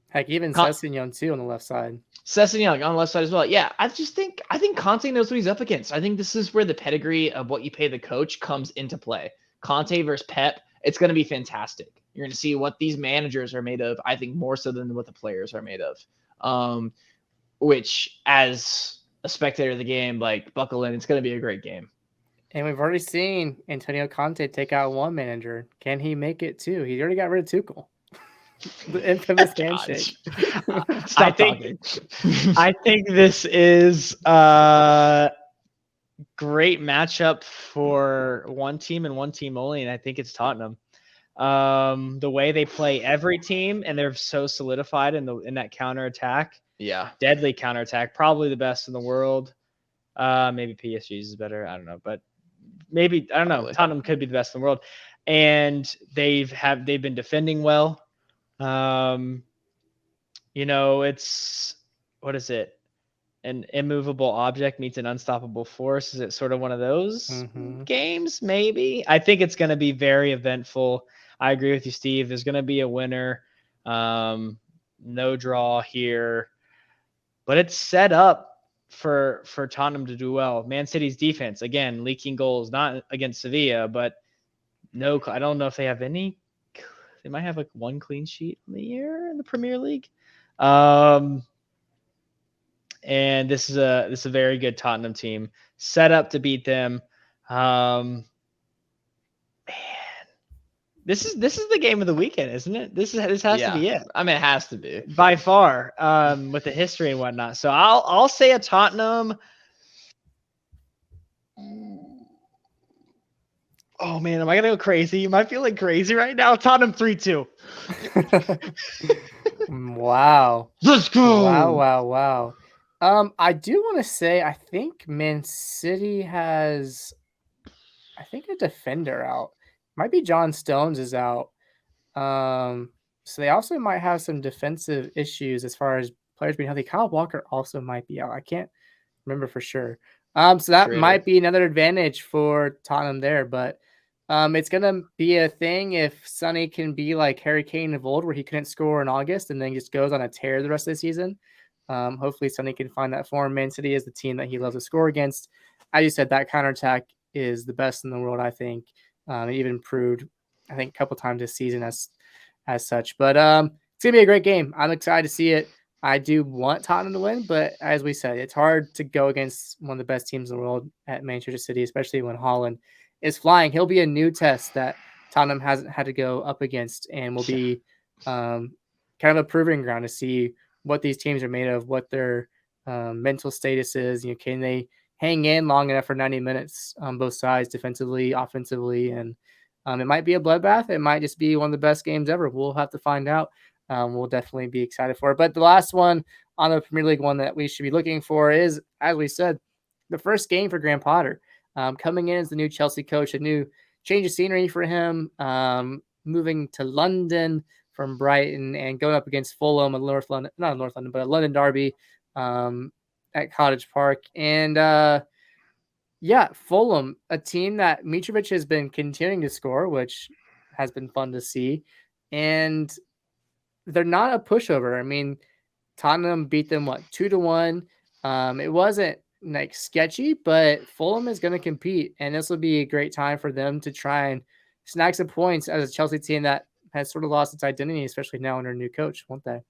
Heck, even Sessegnon too on the left side. Sessegnon on the left side as well. Yeah, I think Conte knows what he's up against. I think this is where the pedigree of what you pay the coach comes into play. Conte versus Pep, it's going to be fantastic. You're going to see what these managers are made of, I think, more so than what the players are made of. Which, as a spectator of the game, like, buckle in. It's going to be a great game. And we've already seen Antonio Conte take out one manager. Can he make it two? He already got rid of Tuchel. The infamous handshake. I think this is great matchup for one team and one team only, and I think it's Tottenham. The way they play every team, and they're so solidified in that counterattack. Yeah, deadly counterattack, probably the best in the world. Maybe PSG's is better. I don't know, but maybe I don't know. Tottenham could be the best in the world, and they've been defending well. It's what is it? An immovable object meets an unstoppable force. Is it sort of one of those games? Maybe. I think it's going to be very eventful. I agree with you, Steve. There's going to be a winner. No draw here, but it's set up for Tottenham to do well. Man City's defense, again, leaking goals, not against Sevilla, but no, I don't know if they have any. They might have like 1 clean sheet in the year in the Premier League. And this is a very good Tottenham team set up to beat them. Man, this is the game of the weekend, isn't it? This has to be it. I mean, it has to be by far, with the history and whatnot. So I'll say a Tottenham. Oh man, am I gonna go crazy? Am I feeling crazy right now? Tottenham 3-2. Wow. Let's go. Wow. I do want to say I think Man City has, I think, a defender out. Might be John Stones is out. So they also might have some defensive issues as far as players being healthy. Kyle Walker also might be out. I can't remember for sure. So that might be another advantage for Tottenham there, but it's going to be a thing if Sonny can be like Harry Kane of old, where he couldn't score in August and then just goes on a tear the rest of the season. Hopefully Sonny can find that form. Man City is the team that he loves to score against. As you said, that counterattack is the best in the world, I think. It even proved I think, a couple times this season as such. But it's gonna be a great game. I'm excited to see it. I do want Tottenham to win, but as we said, it's hard to go against one of the best teams in the world at Manchester City, especially when Haaland is flying. He'll be a new test that Tottenham hasn't had to go up against, and will be kind of a proving ground to see what these teams are made of, what their mental status is. Can they hang in long enough for 90 minutes on both sides, defensively, offensively, and it might be a bloodbath. It might just be one of the best games ever. We'll have to find out. We'll definitely be excited for it. But the last one on the Premier League one that we should be looking for is, as we said, the first game for Graham Potter. Coming in as the new Chelsea coach, a new change of scenery for him, moving to London from Brighton and going up against Fulham, a London derby at Cottage Park. And Fulham, a team that Mitrovic has been continuing to score, which has been fun to see. And they're not a pushover. I mean, Tottenham beat them 2-1. It wasn't like sketchy, but Fulham is going to compete, and this will be a great time for them to try and snag some points as a Chelsea team that has sort of lost its identity, especially now under a new coach, won't they?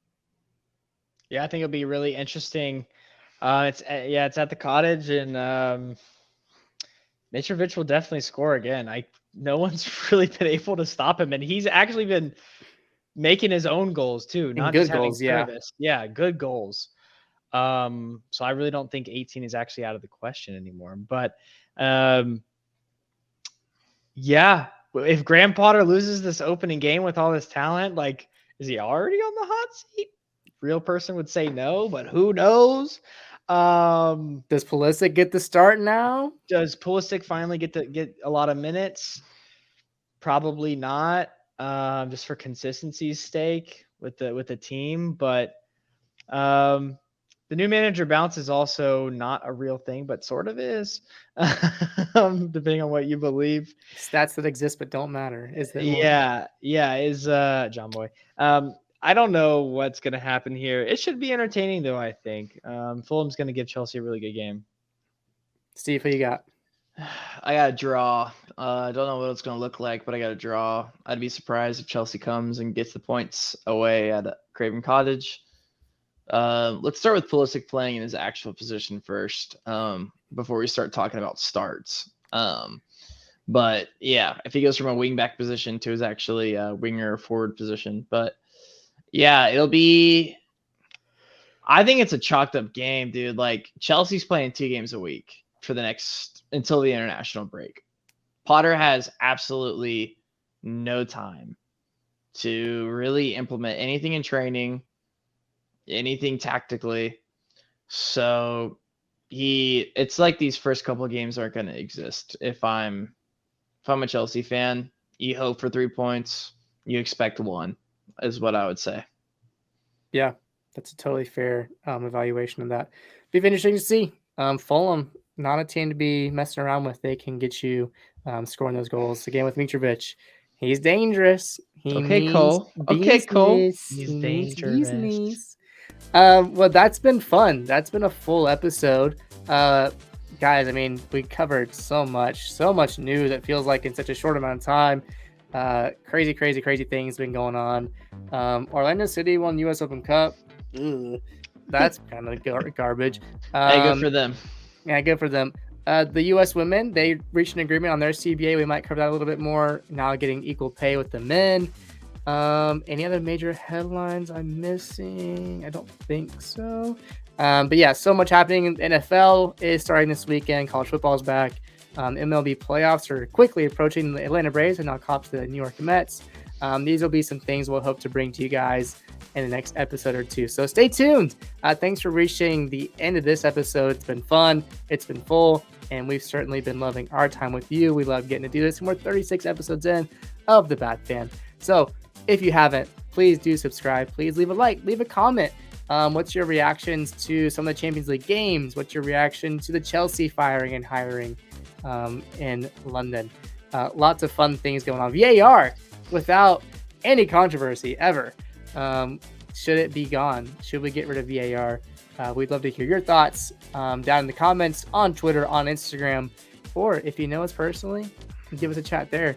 Yeah, I think it'll be really interesting. It's at the Cottage, and Mitrovic will definitely score again. No one's really been able to stop him, and he's actually been making his own goals too, not good just having goals. service. Yeah, good goals. So I really don't think 18 is actually out of the question anymore. But if Graham Potter loses this opening game with all this talent, is he already on the hot seat? Real person would say no, but who knows? Does Pulisic get the start now? Does Pulisic finally get a lot of minutes? Probably not. Just for consistency's sake with the team, but the new manager bounce is also not a real thing, but sort of is, depending on what you believe. Stats that exist but don't matter. Is that is John Boy. I don't know what's gonna happen here. It should be entertaining though. I think Fulham's gonna give Chelsea a really good game. Steve, who you got? I got a draw. I don't know what it's going to look like, but I got a draw. I'd be surprised if Chelsea comes and gets the points away at Craven Cottage. Let's start with Pulisic playing in his actual position first, before we start talking about starts. But yeah, if he goes from a wing back position to his actually winger forward position. But yeah, I think it's a chalked up game, dude. Chelsea's playing 2 games a week for the next until the international break. Potter has absolutely no time to really implement anything in training, anything tactically. So it's like these first couple of games aren't going to exist. If I'm a Chelsea fan, you hope for 3 points, you expect 1, is what I would say. Yeah, that's a totally fair evaluation of that. Be interesting to see. Fulham, not a team to be messing around with. They can get you scoring those goals. Again, with Mitrovic, he's dangerous. Cole. He's dangerous. Well, that's been fun. That's been a full episode. Guys, I mean, we covered so much news. It feels like in such a short amount of time. Crazy things been going on. Orlando City won US Open Cup. That's kind of garbage. Good for them. Yeah, good for them. The U.S. women, they reached an agreement on their CBA. We might cover that a little bit more. Now getting equal pay with the men. Any other major headlines I'm missing? I don't think so. But yeah, so much happening. NFL is starting this weekend. College football is back. MLB playoffs are quickly approaching. The Atlanta Braves and now cops the New York Mets. These will be some things we'll hope to bring to you guys in the next episode or two. So stay tuned. Thanks for reaching the end of this episode. It's been fun. It's been full. And we've certainly been loving our time with you. We love getting to do this. And we're 36 episodes in of The Bad Fan. So if you haven't, please do subscribe. Please leave a like. Leave a comment. What's your reactions to some of the Champions League games? What's your reaction to the Chelsea firing and hiring in London? Lots of fun things going on. VAR without any controversy ever. Should it be gone? Should we get rid of VAR? We'd love to hear your thoughts down in the comments on Twitter, on Instagram, or if you know us personally, give us a chat there.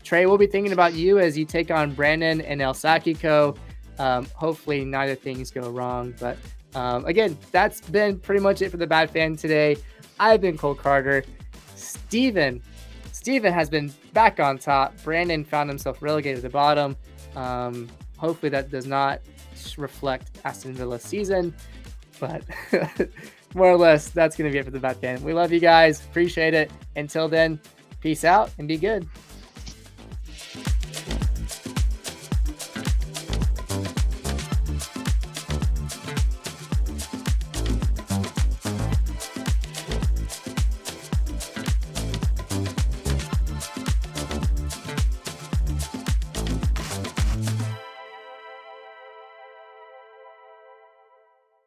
Trey, we'll be thinking about you as you take on Brandon and El Sakiko. Hopefully neither things go wrong. But again, that's been pretty much it for the Bad Fan today. I've been Cole Carter. Steven has been back on top. Brandon found himself relegated to the bottom. Hopefully that does not reflect Aston Villa's season. But more or less, that's going to be it for the Bad Fan. We love you guys. Appreciate it. Until then, peace out and be good.